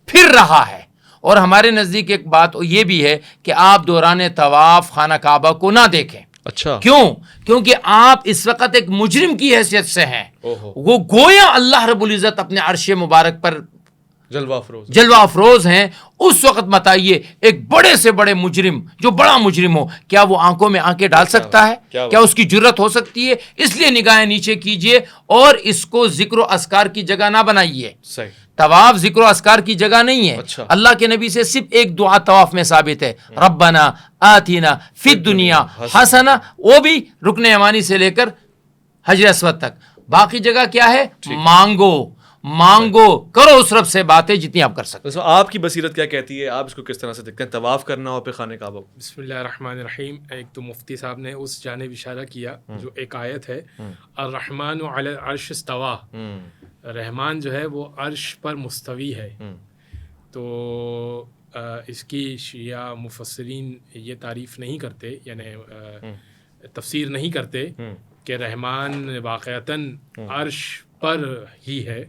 پھر رہا ہے. اور ہمارے نزدیک ایک بات یہ بھی ہے کہ آپ دوران طواف خانہ کعبہ کو نہ دیکھیں.
اچھا,
کیوں؟ کیونکہ آپ اس وقت ایک مجرم کی حیثیت سے ہیں. وہ گویا اللہ رب العزت اپنے عرش مبارک پر جلوہ افروز ہیں. اس وقت بتائیے ایک بڑے سے بڑے مجرم جو بڑا مجرم ہو, کیا وہ آنکھوں میں آنکھیں ڈال سکتا ہے؟ کیا اس کی جرت ہو سکتی ہے؟ اس لیے نگاہیں نیچے کیجئے اور اس کو ذکر و اذکار کی جگہ نہ بنائیے. طواف ذکر و اذکار کی جگہ نہیں ہے. اللہ کے نبی سے صرف ایک دعا طواف میں ثابت ہے, ربنا آتینا فی الدنیا حسنہ, وہ بھی رکن یمانی سے لے کر حجر اسود تک. باقی جگہ کیا ہے؟ مانگو, مانگو، کرو اس رب سے باتیں جتنی آپ کر سکتے.
تو آپ کی بصیرت کیا کہتی ہے، آپ اس کو کس طرح سے دیکھتے ہیں؟ طواف کرنا ہو پہ خانہ کعبہ.
بسم اللہ الرحمن الرحیم. ایک تو مفتی صاحب نے اس جانب اشارہ کیا جو ایک آیت ہے، الرحمن علی العرش استویٰ، رحمان جو ہے وہ عرش پر مستوی ہے. تو اس کی شیعہ مفسرین یہ تعریف نہیں کرتے، یعنی تفسیر نہیں کرتے کہ رحمان واقعتاً عرش پر ہی ہے.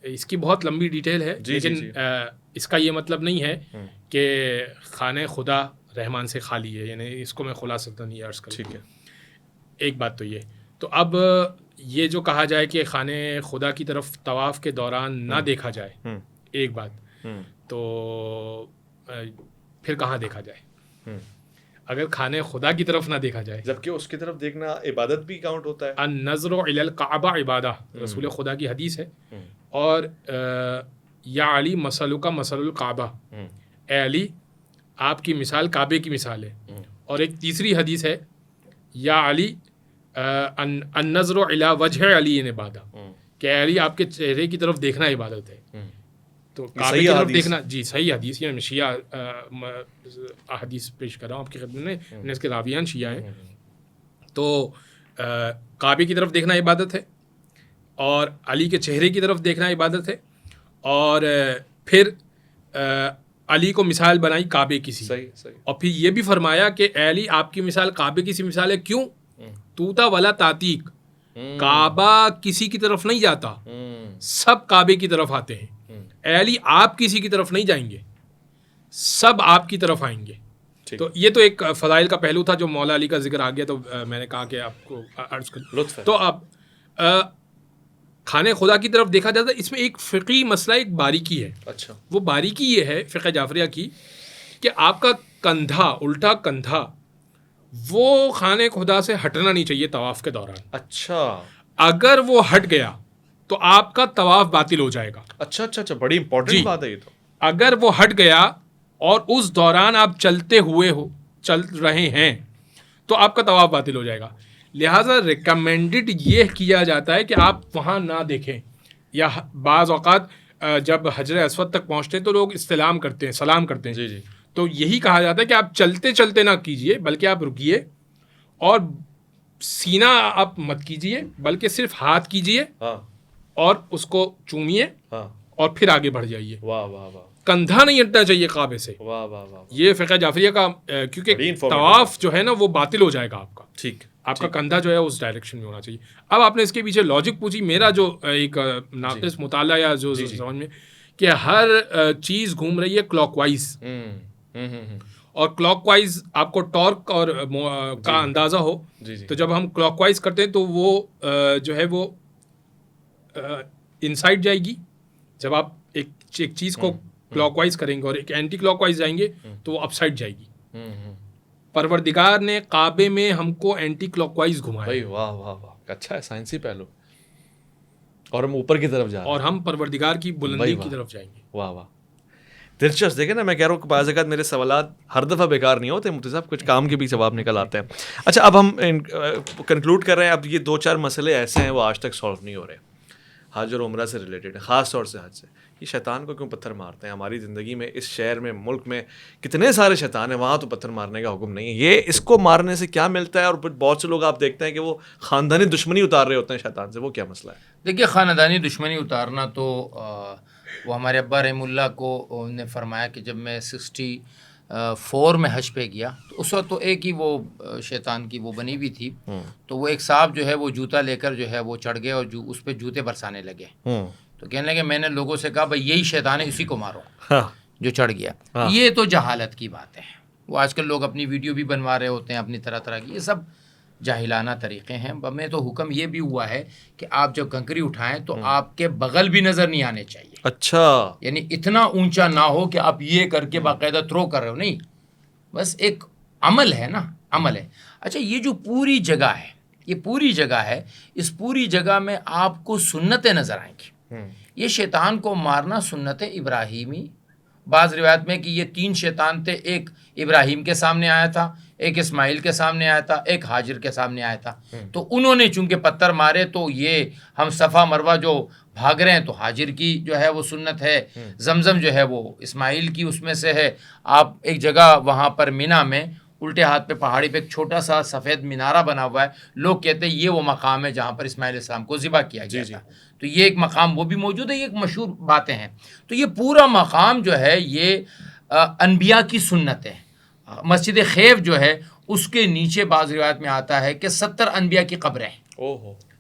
اس کی بہت لمبی ڈیٹیل ہے، لیکن اس کا یہ مطلب نہیں ہے کہ خانہ خدا رحمان سے خالی ہے، یعنی اس کو میں خلاصتاً یہ عرض کروں.
ٹھیک ہے.
ایک بات تو یہ. تو اب یہ جو کہا جائے کہ خانہ خدا کی طرف طواف کے دوران نہ دیکھا جائے، ایک بات، تو پھر کہاں دیکھا جائے؟ اگر خانہ خدا کی طرف نہ دیکھا جائے،
جبکہ اس کی طرف دیکھنا عبادت بھی کاؤنٹ ہوتا ہے.
النظر الی الکعبہ عبادہ، رسول خدا کی حدیث ہے. اور یا علی مثلک مثل الکعبہ، اے علی آپ کی مثال کعبے کی مثال ہے. اور ایک تیسری حدیث ہے، یا علی النظر الی وجہ علی عبادہ، کہ اے علی آپ کے چہرے کی طرف دیکھنا عبادت ہے. تو کعبے کی طرف دیکھنا، جی صحیح حدیث، یعنی شیعہ حدیث پیش کر رہا ہوں آپ کی خدمت میں، اس کے راویان شیعہ ہیں. تو کعبے کی طرف دیکھنا عبادت ہے، اور علی کے چہرے کی طرف دیکھنا عبادت ہے، اور پھر علی کو مثال بنائی کعبے کی سی. اور پھر یہ بھی فرمایا کہ اے علی آپ کی مثال کعبے کی سی مثال ہے. کیوں؟ توتا ولا تاتیک، کعبہ کسی کی طرف نہیں جاتا، سب کعبے کی طرف آتے ہیں. اے علی آپ کسی کی طرف نہیں جائیں گے، سب آپ کی طرف آئیں گے. تو یہ تو ایک فضائل کا پہلو تھا جو مولا علی کا ذکر آ گیا، تو میں نے کہا کہ آپ کو عرض کر. تو اب خانہ خدا کی طرف دیکھا جاتا ہے، اس میں ایک فقہی مسئلہ، ایک باریکی ہے.
اچھا. وہ
باریکی یہ ہے فقہ جعفریہ کی کہ آپ کا کندھا، الٹا کندھا، وہ خانہ خدا سے ہٹنا نہیں چاہیے طواف کے دوران.
اچھا.
اگر وہ ہٹ گیا تو آپ کا طواف باطل ہو جائے گا.
اچھا اچھا اچھا، بڑی امپورٹنٹ بات ہے یہ تو.
اگر وہ ہٹ گیا اور اس دوران آپ چل رہے ہیں تو آپ کا طواف باطل ہو جائے گا. لہٰذا ریکمینڈڈ یہ کیا جاتا ہے کہ آپ وہاں نہ دیکھیں. یا بعض اوقات جب حجر اسود تک پہنچتے ہیں تو لوگ استلام کرتے ہیں، سلام کرتے ہیں.
جی جی.
تو یہی کہا جاتا ہے کہ آپ چلتے چلتے نہ کیجئے، بلکہ آپ رکیے اور سینہ آپ مت کیجئے، بلکہ صرف ہاتھ کیجئے اور اس کو چومیے اور پھر آگے بڑھ جائیے.
واہ واہ واہ.
کندھا نہیں ہٹنا چاہیے کعبے سے.
واہ واہ واہ.
یہ فقہ جعفریہ کا، کیونکہ طواف جو ہے نا وہ باطل ہو جائے گا آپ کا.
ٹھیک.
آپ کا کندھا جو ہے اس ڈائریکشن میں ہونا چاہیے. اب آپ نے اس کے پیچھے لاجک پوچھی، میرا جو ایک ناقص مطالعہ یا جو سمجھ میں کہ ہر چیز گھوم رہی ہے کلاک وائز، اور کلاک وائز آپ کو ٹارک اور کا اندازہ ہو. تو جب ہم کلاک وائز کرتے ہیں تو وہ جو ہے وہ انسائڈ جائے گی. جب آپ ایک چیز کو کلاک وائز کریں گے اور ایک اینٹی کلاک وائز جائیں گے تو وہ اپ سائڈ جائے گی. پروردگار نے کعبے میں ہم کو اینٹی کلاک وائز گھمایا.
واہ واہ واہ. اچھا ہے، سائنسی پہلو. اور ہم اوپر کی طرف جا رہے ہیں،
اور ہم پروردگار کی بلندی کی طرف جائیں گے.
واہ واہ. دلچسپ. دیکھیں نا، میں کہہ رہا ہوں کہ بعض اوقات میرے سوالات ہر دفعہ بیکار نہیں ہوتے مفتی صاحب، کچھ کام کے بھی جواب نکل آتے ہیں. اچھا، اب ہم کنکلوڈ کر رہے ہیں. اب یہ 2-4 مسئلے ایسے ہیں وہ آج تک سالو نہیں ہو رہے، حج اور عمرہ سے ریلیٹڈ ہے، خاص طور سے حج سے. یہ شیطان کو کیوں پتھر مارتے ہیں؟ ہماری زندگی میں، اس شہر میں، ملک میں کتنے سارے شیطان ہیں، وہاں تو پتھر مارنے کا حکم نہیں ہے. یہ اس کو مارنے سے کیا ملتا ہے؟ اور بہت سے لوگ آپ دیکھتے ہیں کہ وہ خاندانی دشمنی اتار رہے ہوتے ہیں شیطان سے، وہ کیا مسئلہ ہے؟
دیکھیے، خاندانی دشمنی اتارنا تو وہ ہمارے ابا رحم اللہ کو نے فرمایا کہ جب میں 64 میں حج پہ گیا تو اس وقت تو ایک ہی وہ شیطان کی وہ بنی ہوئی تھی. تو وہ ایک صاحب جو ہے وہ جوتا لے کر جو ہے وہ چڑھ گئے اور اس پہ جوتے برسانے لگے. تو کہنے لگے، میں نے لوگوں سے کہا بھائی یہی شیطان ہے، اسی کو مارو جو چڑھ گیا. یہ تو جہالت کی بات ہے. وہ آج کل لوگ اپنی ویڈیو بھی بنوا رہے ہوتے ہیں اپنی طرح طرح کی، یہ سب جاہلانہ طریقے ہیں. ہمیں تو حکم یہ بھی ہوا ہے کہ آپ جب کنکری اٹھائیں تو آپ کے بغل بھی نظر نہیں آنے چاہیے.
اچھا. یعنی
اتنا اونچا نہ ہو کہ آپ یہ کر کے باقاعدہ تھرو کر رہے ہو، نہیں، بس ایک عمل ہے نا، عمل ہے. اچھا، یہ جو پوری جگہ ہے، یہ پوری جگہ ہے، اس پوری جگہ میں آپ کو سنتیں نظر آئیں گی. یہ شیطان کو مارنا سنت ابراہیمی. بعض روایت میں کہ یہ 3 شیطان تھے، ایک ابراہیم کے سامنے آیا تھا، ایک اسماعیل کے سامنے آیا تھا، ایک حاجر کے سامنے آیا تھا. تو انہوں نے چونکہ پتھر مارے تو یہ ہم صفا مروہ جو بھاگ رہے ہیں تو حاجر کی جو ہے وہ سنت ہے، زمزم جو ہے وہ اسماعیل کی اس میں سے ہے. آپ ایک جگہ وہاں پر مینا میں الٹے ہاتھ پہ پہاڑی پہ ایک چھوٹا سا سفید مینارہ بنا ہوا ہے، لوگ کہتے ہیں یہ وہ مقام ہے جہاں پر اسماعیل علیہ السلام کو ذبح کیا گیا تھا. تو یہ ایک مقام وہ بھی موجود ہے، یہ ایک مشہور باتیں ہیں. تو یہ پورا مقام جو ہے یہ انبیاء کی سنت ہے. مسجد خیف جو ہے اس کے نیچے بعض روایت میں آتا ہے کہ 70 انبیاء کی قبریں ہیں.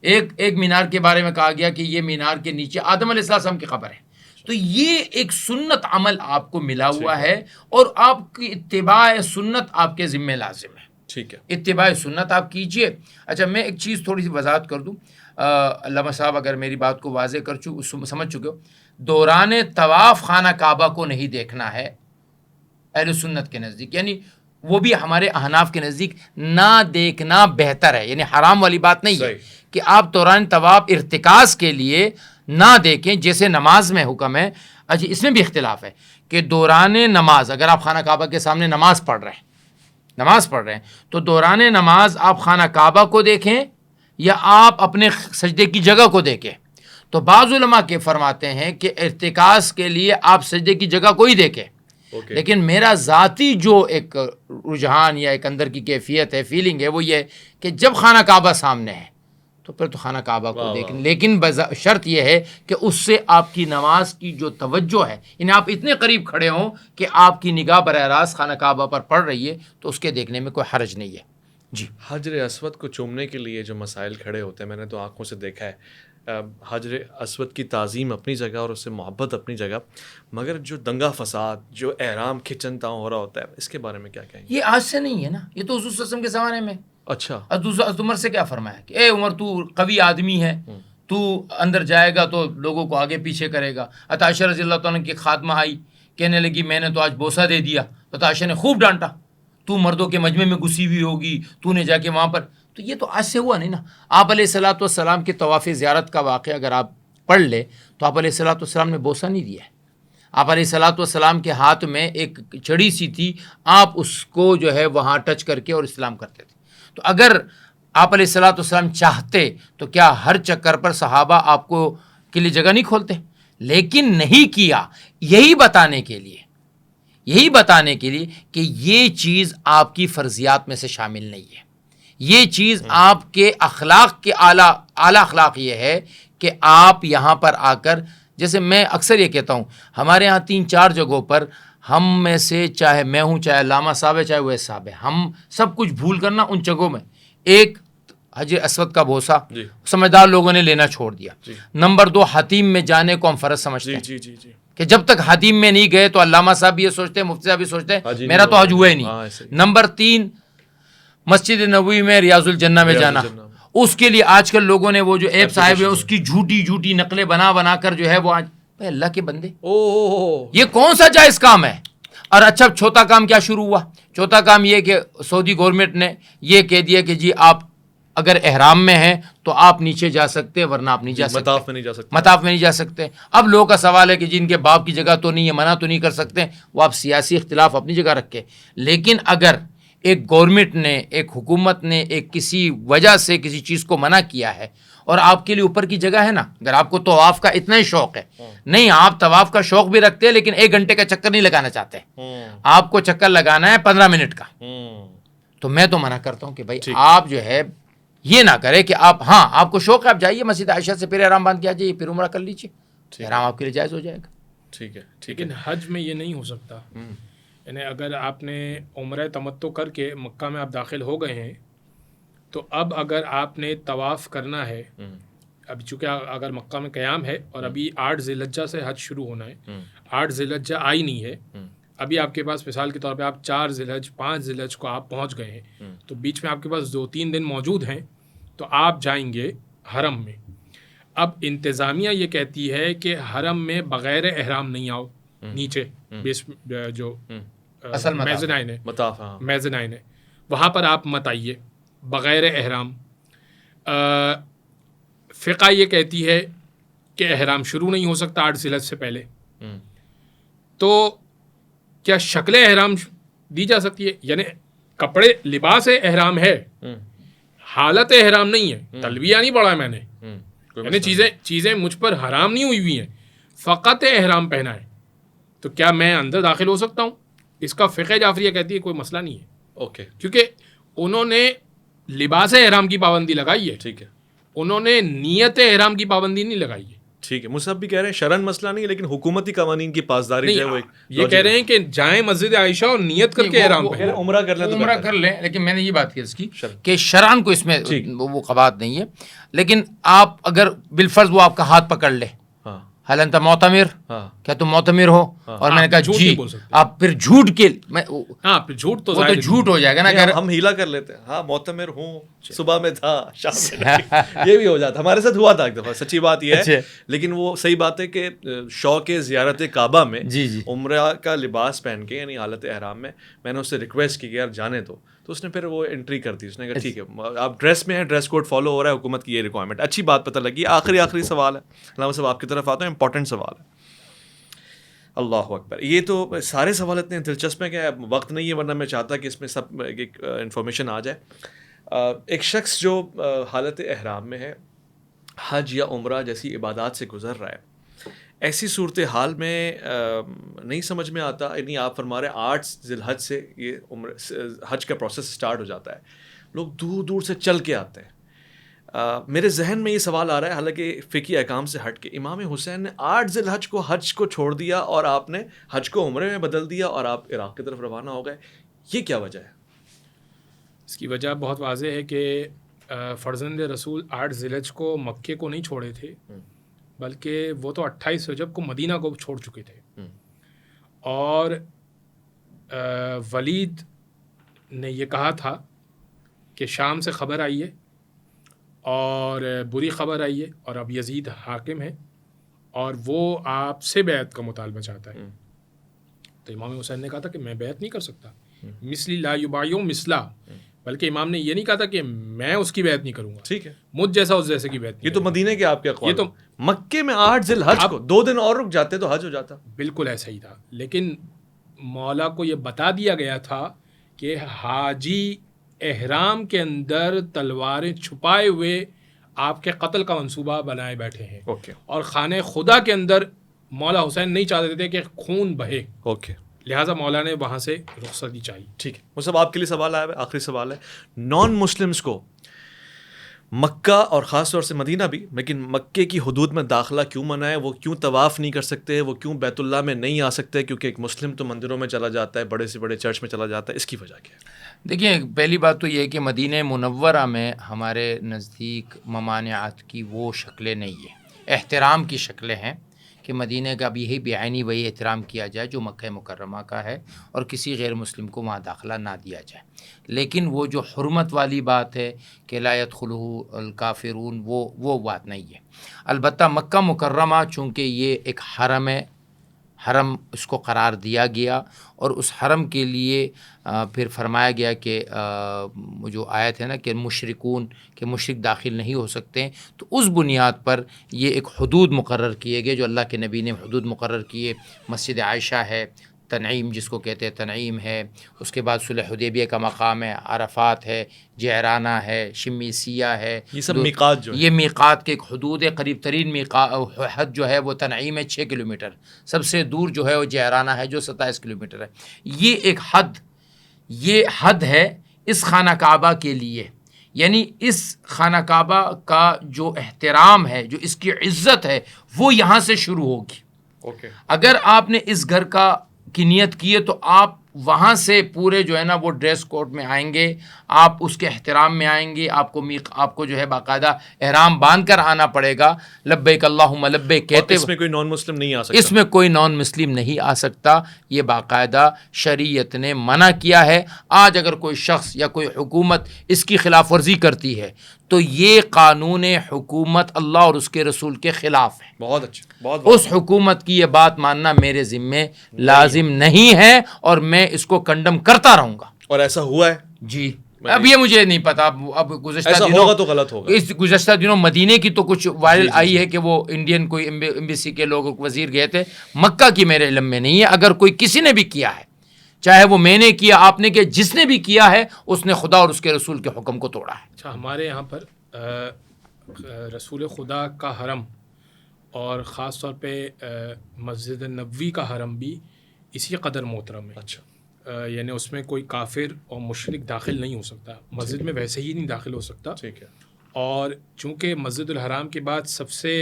ایک مینار کے بارے میں کہا گیا کہ یہ مینار کے نیچے آدم علیہ السلام کی قبر ہے. تو یہ ایک سنت عمل آپ کو ملا ہوا ہے اور آپ کی اتباع سنت آپ کے ذمہ لازم ہے.
ٹھیک ہے،
اتباع سنت آپ کیجئے. اچھا میں ایک چیز تھوڑی سی وضاحت کر دوں، علامہ صاحب اگر میری بات کو واضح سمجھ چکے ہو، دوران طواف خانہ کعبہ کو نہیں دیکھنا ہے اہل سنت کے نزدیک، یعنی وہ بھی ہمارے احناف کے نزدیک نہ دیکھنا بہتر ہے. یعنی حرام والی بات نہیں ہے کہ آپ دوران طواف ارتکاز کے لیے نہ دیکھیں، جیسے نماز میں حکم ہے. اچھا اس میں بھی اختلاف ہے کہ دوران نماز اگر آپ خانہ کعبہ کے سامنے نماز پڑھ رہے ہیں تو دوران نماز آپ خانہ کعبہ کو دیکھیں یا آپ اپنے سجدے کی جگہ کو دیکھیں. تو بعض علماء کے فرماتے ہیں کہ ارتکاز کے لیے آپ سجدے کی جگہ کو ہی دیکھیں. لیکن میرا ذاتی جو ایک رجحان یا ایک اندر کی کیفیت ہے، فیلنگ ہے، وہ یہ کہ جب خانہ کعبہ سامنے ہے تو پھر تو خانہ کعبہ کو دیکھیں. لیکن شرط یہ ہے کہ اس سے آپ کی نماز کی جو توجہ ہے، یعنی آپ اتنے قریب کھڑے ہوں کہ آپ کی نگاہ براہ راست خانہ کعبہ پر پڑ رہی ہے تو اس کے دیکھنے میں کوئی حرج نہیں ہے. جی
حجر اسود کو چومنے کے لیے جو مسائل کھڑے ہوتے ہیں، میں نے تو آنکھوں سے دیکھا ہے. حجر اسود کی تعظیم اپنی جگہ اور اس سے محبت اپنی جگہ، مگر جو دنگا فساد، جو احرام کھچن تاؤں ہو رہا ہوتا ہے، اس کے بارے میں کیا کہیں گے؟
یہ آج سے نہیں ہے نا، یہ تو حضور صلی اللہ علیہ وسلم کے زمانے میں.
اچھا،
حضرت عمر سے کیا فرمایا کہ اے عمر تو قوی آدمی ہے، تو اندر جائے گا تو لوگوں کو آگے پیچھے کرے گا. عائشہ رضی اللہ تعالیٰ کی خاتمہ آئی، کہنے لگی میں نے تو آج بوسہ دے دیا. تو عائشہ نے خوب ڈانٹا، تو مردوں کے مجمع میں گھسی ہوئی ہوگی، تو نے جا کے وہاں پر. تو یہ تو آج سے ہوا نہیں نا. آپ علیہ الصلوۃ والسلام کے طواف زیارت کا واقعہ اگر آپ پڑھ لے تو آپ علیہ الصلوۃ والسلام نے بوسہ نہیں دیا ہے. آپ علیہ الصلوۃ والسلام کے ہاتھ میں ایک چھڑی سی تھی، آپ اس کو جو ہے وہاں ٹچ کر کے اور اسلام کرتے تھے. تو اگر آپ علیہ الصلوۃ والسلام چاہتے تو کیا ہر چکر پر صحابہ آپ کو کے لیے جگہ نہیں کھولتے؟ لیکن نہیں کیا، یہی بتانے کے لیے کہ یہ چیز آپ کی فرضیات میں سے شامل نہیں ہے. یہ چیز آپ کے اخلاق کے اعلیٰ اخلاق یہ ہے کہ آپ یہاں پر آ کر، جیسے میں اکثر یہ کہتا ہوں، ہمارے ہاں 3-4 جگہوں پر ہم میں سے چاہے میں ہوں، چاہے علامہ صاحب ہے، چاہے وہ صاحب ہے، ہم سب کچھ بھول کرنا ان جگہوں میں ایک حجر اسود کا بوسہ سمجھدار لوگوں نے لینا چھوڑ دیا. نمبر 2 حتیم میں جانے کو ہم فرض سمجھتے ہیں کہ جب تک حتیم میں نہیں گئے تو علامہ صاحب بھی یہ سوچتے ہیں، مفتی صاحب بھی سوچتے ہیں میرا تو حج ہوا ہی نہیں. نمبر 3 مسجد نبوی میں ریاض الجنہ میں جانا، اس کے لیے آج کل لوگوں نے وہ جو ایپ صاحب ہے اس کی جھوٹی نقلیں بنا کر جو ہے وہ آج اللہ کے بندے یہ کون سا جائز کام ہے؟ اور اچھا چھوٹا کام کیا شروع ہوا؟ چھوٹا کام یہ کہ سعودی گورنمنٹ نے یہ کہہ دیا کہ جی آپ اگر احرام میں ہیں تو آپ نیچے جا سکتے، ورنہ آپ نہیں جا سکتے، مطاف میں نہیں جا سکتے. اب لوگوں کا سوال ہے کہ جن کے باپ کی جگہ تو نہیں ہے، منع تو نہیں کر سکتے. وہ آپ سیاسی اختلاف اپنی جگہ رکھے، لیکن اگر ایک گورنمنٹ نے، ایک حکومت نے ایک کسی وجہ سے کسی چیز کو منع کیا ہے اور آپ کے لیے اوپر کی جگہ ہے نا، اگر آپ کو طواف کا اتنا ہی شوق ہے، نہیں آپ طواف کا شوق بھی رکھتے ہیں لیکن 1 گھنٹے کا چکر نہیں لگانا چاہتے، آپ کو چکر لگانا ہے 15 منٹ کا، تو میں تو منع کرتا ہوں کہ بھائی آپ جو ہے یہ نہ کرے کہ آپ کو شوق ہے، آپ جائیے مسجد عائشہ سے پھر احرام باندھ کے آ جائیے، پھر عمرہ کر لیجیے، احرام آپ کے لیے جائز ہو جائے گا.
ٹھیک ہے.
لیکن حج میں یہ نہیں ہو سکتا. یعنی اگر آپ نے عمرہ تمتع کر کے مکہ میں آپ داخل ہو گئے ہیں تو اب اگر آپ نے طواف کرنا ہے، اب چونکہ اگر مکہ میں قیام ہے اور ابھی 8 ذی الحجہ سے حج شروع ہونا ہے، 8 ذی الحجہ آئی نہیں ہے، ابھی آپ کے پاس مثال کے طور پہ آپ 4 ذی الحجہ 5 ذی الحجہ کو آپ پہنچ گئے ہیں، تو بیچ میں آپ کے پاس 2-3 دن موجود ہیں، تو آپ جائیں گے حرم میں. اب انتظامیہ یہ کہتی ہے کہ حرم میں بغیر احرام نہیں آؤ، نیچے بیس جو میزنائن ہے وہاں پر آپ مت آئیے بغیر احرام. فقہ یہ کہتی ہے کہ احرام شروع نہیں ہو سکتا 8 ذی الحجہ سے پہلے. تو کیا شکل احرام دی جا سکتی ہے؟ یعنی کپڑے لباس احرام ہے، حالت احرام نہیں ہے، تلبیہ نہیں پڑھا میں نے، یعنی چیزیں مجھ پر حرام نہیں ہوئی ہوئی ہیں، فقط احرام پہنا ہے، تو کیا میں اندر داخل ہو سکتا ہوں؟ اس کا فقہ جعفریہ کہتی ہے کوئی مسئلہ نہیں ہے،
اوکے
کیونکہ انہوں نے لباس احرام کی پابندی لگائی ہے،
ٹھیک ہے
انہوں نے نیت احرام کی پابندی نہیں لگائی ہے.
ٹھیک ہے. مصعب بھی کہہ رہے ہیں شرعن مسئلہ نہیں ہے، لیکن حکومتی قوانین کی پاسداری جو ہے وہ ایک
یہ کہہ رہے ہیں کہ جائیں مسجد عائشہ اور نیت کر کے احرام پہنیں.
عمرہ کر لیں تو
عمرہ کر لیں، لیکن میں نے یہ بات کی اس کی کہ شرعن کو اس میں وہ قباحت نہیں ہے، لیکن آپ اگر بالفرض وہ آپ کا ہاتھ پکڑ لے، حال انت معتمر، کیا تم معتمر ہو؟ اور میں نے کہا جی، آپ پھر جھوٹ کے
پھر جھوٹ تو
جھوٹ ہو جائے گا نا. اگر
ہم ہیلا کر لیتے ہیں، ہاں معتمر ہوں، صبح میں تھا شام میں یہ بھی ہو جاتا. ہمارے ساتھ ہوا تھا ایک دفعہ، سچی بات یہ ہے، لیکن وہ صحیح بات ہے کہ شوق زیارت کعبہ میں عمرہ کا لباس پہن کے یعنی حالت احرام میں نے اس سے ریکویسٹ کی کہ یار جانے دو، تو اس نے پھر وہ انٹری کر دی. اس نے کہا ٹھیک ہے آپ ڈریس میں ہیں، ڈریس کوڈ فالو ہو رہا ہے، حکومت کی یہ ریکوائرمنٹ. اچھی بات پتہ لگی. آخری سوال ہے، علامہ صاحب آپ کی طرف آتا ہوں، امپورٹنٹ سوال ہے. اللہ اکبر. یہ تو سارے سوال اتنے دلچسپ ہیں کہ وقت نہیں ہے، ورنہ میں چاہتا کہ اس میں سب ایک انفارمیشن آ جائے. ایک شخص جو حالت احرام میں ہے، حج یا عمرہ جیسی عبادات سے گزر رہا ہے، ایسی صورتحال میں نہیں سمجھ میں آتا، یعنی آپ فرما رہے ہیں 8 ذی الحج سے یہ حج کا پروسیس سٹارٹ ہو جاتا ہے، لوگ دور دور سے چل کے آتے ہیں. میرے ذہن میں یہ سوال آ رہا ہے، حالانکہ فقہی احکام سے ہٹ کے امام حسین نے 8 ذی الحج کو حج کو چھوڑ دیا اور آپ نے حج کو عمرے میں بدل دیا اور آپ عراق کی طرف روانہ ہو گئے. یہ کیا وجہ ہے؟
اس کی وجہ بہت واضح ہے کہ فرزند رسول 8 ذی الحج کو مکے کو نہیں چھوڑے تھے، بلکہ وہ تو 28 رجب کو مدینہ کو چھوڑ چکے تھے. اور ولید نے یہ کہا تھا کہ شام سے خبر آئی ہے اور بری خبر آئی ہے اور اب یزید حاکم ہے اور وہ آپ سے بیعت کا مطالبہ چاہتا ہے. تو امام حسین نے کہا تھا کہ میں بیعت نہیں کر سکتا، مثلی لا یبایع مثلا، بلکہ امام نے یہ نہیں کہا تھا کہ میں اس کی بیعت نہیں کروں گا،
ٹھیک ہے،
مجھ جیسا اس جیسے کی بیعت نہیں.
یہ تو مدینے کے آپ کے اقوال،
یہ تو
مکے میں 8 ذی الحج کو 2 دن اور رک جاتے تو حج ہو جاتا.
بالکل ایسا ہی تھا، لیکن مولا کو یہ بتا دیا گیا تھا کہ حاجی احرام کے اندر تلواریں چھپائے ہوئے آپ کے قتل کا منصوبہ بنائے بیٹھے ہیں. اور خانہ خدا کے اندر مولا حسین نہیں چاہتے تھے کہ خون بہے، لہٰذا مولا نے وہاں سے رخصتی چاہیے.
ٹھیک ہے. وہ سب آپ کے لیے سوال آیا ہے، آخری سوال ہے. نان مسلمس کو مکہ اور خاص طور سے مدینہ بھی، لیکن مکے کی حدود میں داخلہ کیوں منع ہے؟ وہ کیوں طواف نہیں کر سکتے؟ وہ کیوں بیت اللہ میں نہیں آ سکتے؟ کیونکہ ایک مسلم تو مندروں میں چلا جاتا ہے، بڑے سے بڑے چرچ میں چلا جاتا ہے. اس کی وجہ کیا ہے؟
دیکھیں، پہلی بات تو یہ ہے کہ مدینہ منورہ میں ہمارے نزدیک ممانعات کی وہ شکلیں نہیں ہیں، احترام کی شکلیں ہیں کہ مدینہ کا بھی یہی بعینی وہی احترام کیا جائے جو مکہ مکرمہ کا ہے، اور کسی غیر مسلم کو وہاں داخلہ نہ دیا جائے. لیکن وہ جو حرمت والی بات ہے کہ لا يدخلہ الکافرون، وہ بات نہیں ہے. البتہ مکہ مکرمہ چونکہ یہ ایک حرم ہے، حرم اس کو قرار دیا گیا، اور اس حرم کے لیے پھر فرمایا گیا کہ جو آیت ہے نا کہ مشرکون، کہ مشرک داخل نہیں ہو سکتے، تو اس بنیاد پر یہ ایک حدود مقرر کیے گئے جو اللہ کے نبی نے حدود مقرر کیے. مسجد عائشہ ہے، تنعیم جس کو کہتے ہیں تنعیم ہے، اس کے بعد صلح حدیبیہ کا مقام ہے، عرفات ہے، جعرانہ ہے، شمیسیہ ہے،
یہ سب میقات جو ہے،
یہ میقات کے ایک حدود ہے. قریب ترین حد جو ہے وہ تنعیم ہے 6 کلومیٹر، سب سے دور جو ہے وہ جعرانہ ہے جو 27 کلومیٹر ہے. یہ ایک یہ حد ہے اس خانہ کعبہ کے لیے. یعنی اس خانہ کعبہ کا جو احترام ہے، جو اس کی عزت ہے، وہ یہاں سے شروع ہوگی. اگر آپ نے اس گھر کی نیت کی ہے تو آپ وہاں سے پورے جو ہے نا وہ ڈریس کوڈ میں آئیں گے، آپ اس کے احترام میں آئیں گے، آپ کو جو ہے باقاعدہ احرام باندھ کر آنا پڑے گا، لبیک اللہم لبیک کہتے.
اس میں کوئی نان مسلم نہیں آ سکتا،
اس میں کوئی نان مسلم نہیں آ سکتا. یہ باقاعدہ شریعت نے منع کیا ہے. آج اگر کوئی شخص یا کوئی حکومت اس کی خلاف ورزی کرتی ہے تو یہ قانون حکومت اللہ اور اس کے رسول کے خلاف ہے.
بہت اچھا، بہت
اس حکومت کی یہ بات ماننا میرے ذمے لازم نہیں ہے، اور میں اس کو کنڈم کرتا رہوں گا.
اور ایسا ہوا ہے
جی. اب یہ مجھے نہیں پتا، اب گزشتہ
ایسا
دنوں
ہوگا تو غلط ہوگا.
اس گزشتہ دنوں مدینے کی تو کچھ وائرل آئی ہے کہ وہ انڈین کوئی ایمبیسی کے لوگ وزیر گئے تھے. مکہ کی میرے علم میں نہیں ہے. اگر کوئی کسی نے بھی کیا ہے چاہے وہ میں نے کیا، آپ نے کیا، جس نے بھی کیا ہے اس نے خدا اور اس کے رسول کے حکم کو توڑا ہے.
اچھا، ہمارے یہاں پر رسول خدا کا حرم اور خاص طور پہ مسجد نبوی کا حرم بھی اسی قدر محترم ہے.
اچھا،
یعنی اس میں کوئی کافر اور مشرک داخل نہیں ہو سکتا، مسجد میں ویسے ہی نہیں داخل ہو سکتا.
ٹھیک ہے.
اور چونکہ مسجد الحرام کے بعد سب سے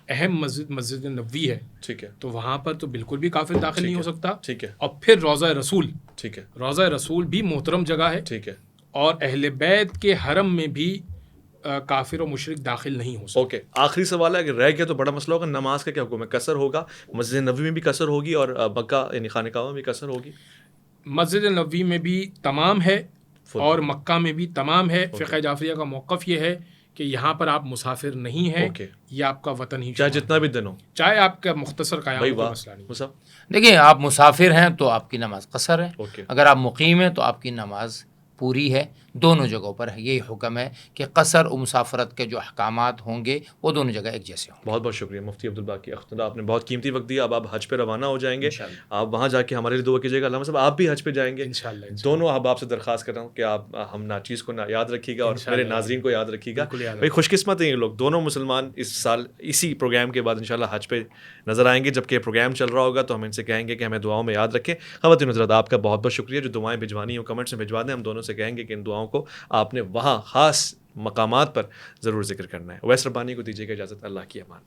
اہم مسجد نبوی ہے،
ٹھیک ہے.
تو وہاں پر تو بالکل بھی کافر داخل نہیں ہو سکتا.
ٹھیک ہے.
اور پھر روضہ رسول،
ٹھیک ہے.
روضہ رسول بھی محترم جگہ ہے.
ٹھیک ہے.
اور اہل بیت کے حرم میں بھی کافر و مشرک داخل نہیں ہو سکتا.
اوکے، آخری سوال ہے، اگر رہ گیا تو بڑا مسئلہ ہوگا، نماز کا کیا حکم ہے؟ قصر ہوگا؟ مسجد نبوی میں بھی قصر ہوگی اور مکہ یعنی خانہ کعبہ میں بھی قصر ہوگی؟
مسجد نبوی میں بھی تمام ہے اور مکہ میں بھی تمام ہے. فقہ جعفریہ کا موقف یہ ہے کہ یہاں پر آپ مسافر نہیں ہیں، یہ آپ کا وطن ہی،
چاہے جتنا بھی دن ہو،
چاہے آپ کا مختصر قیام کا مسئلہ نہیں.
دیکھیں، آپ مسافر ہیں تو آپ کی نماز قصر ہے، اگر آپ مقیم ہیں تو آپ کی نماز پوری ہے. دونوں جگہوں پر یہی حکم ہے کہ قصر و مسافرت کے جو احکامات ہوں گے وہ دونوں جگہ ایک جیسے ہوں گے.
بہت بہت شکریہ مفتی عبدالباقی اختر، آپ نے بہت قیمتی وقت دیا. اب آپ حج پہ روانہ ہو جائیں گے، آپ وہاں جا کے ہمارے لیے دعا کیجیے گا. علامہ صاحب آپ بھی حج پہ جائیں گے
انشاءاللہ.
دونوں احباب سے درخواست کر رہا ہوں کہ آپ ہم ناچیز کو یاد رکھیے گا اور میرے ناظرین کو یاد رکھیے گا. بھائی خوش قسمت ہیں یہ لوگ، دونوں مسلمان اس سال اسی پروگرام کے بعد انشاءاللہ حج پہ نظر آئیں گے. جب کہ پروگرام چل رہا ہوگا تو ہم ان سے کہیں گے کہ ہمیں دعاؤں میں یاد رکھیں. خواتین حضرات، آپ کا بہت بہت شکریہ. جو دعائیں بھجوانی ہوں کمنٹس میں بھجوا دیں، ہم دونوں سے کہیں گے کہ ان دعاؤں کو آپ نے وہاں خاص مقامات پر ضرور ذکر کرنا ہے. اویس ربانی کو دیجیے گا اجازت. اللہ کی امان.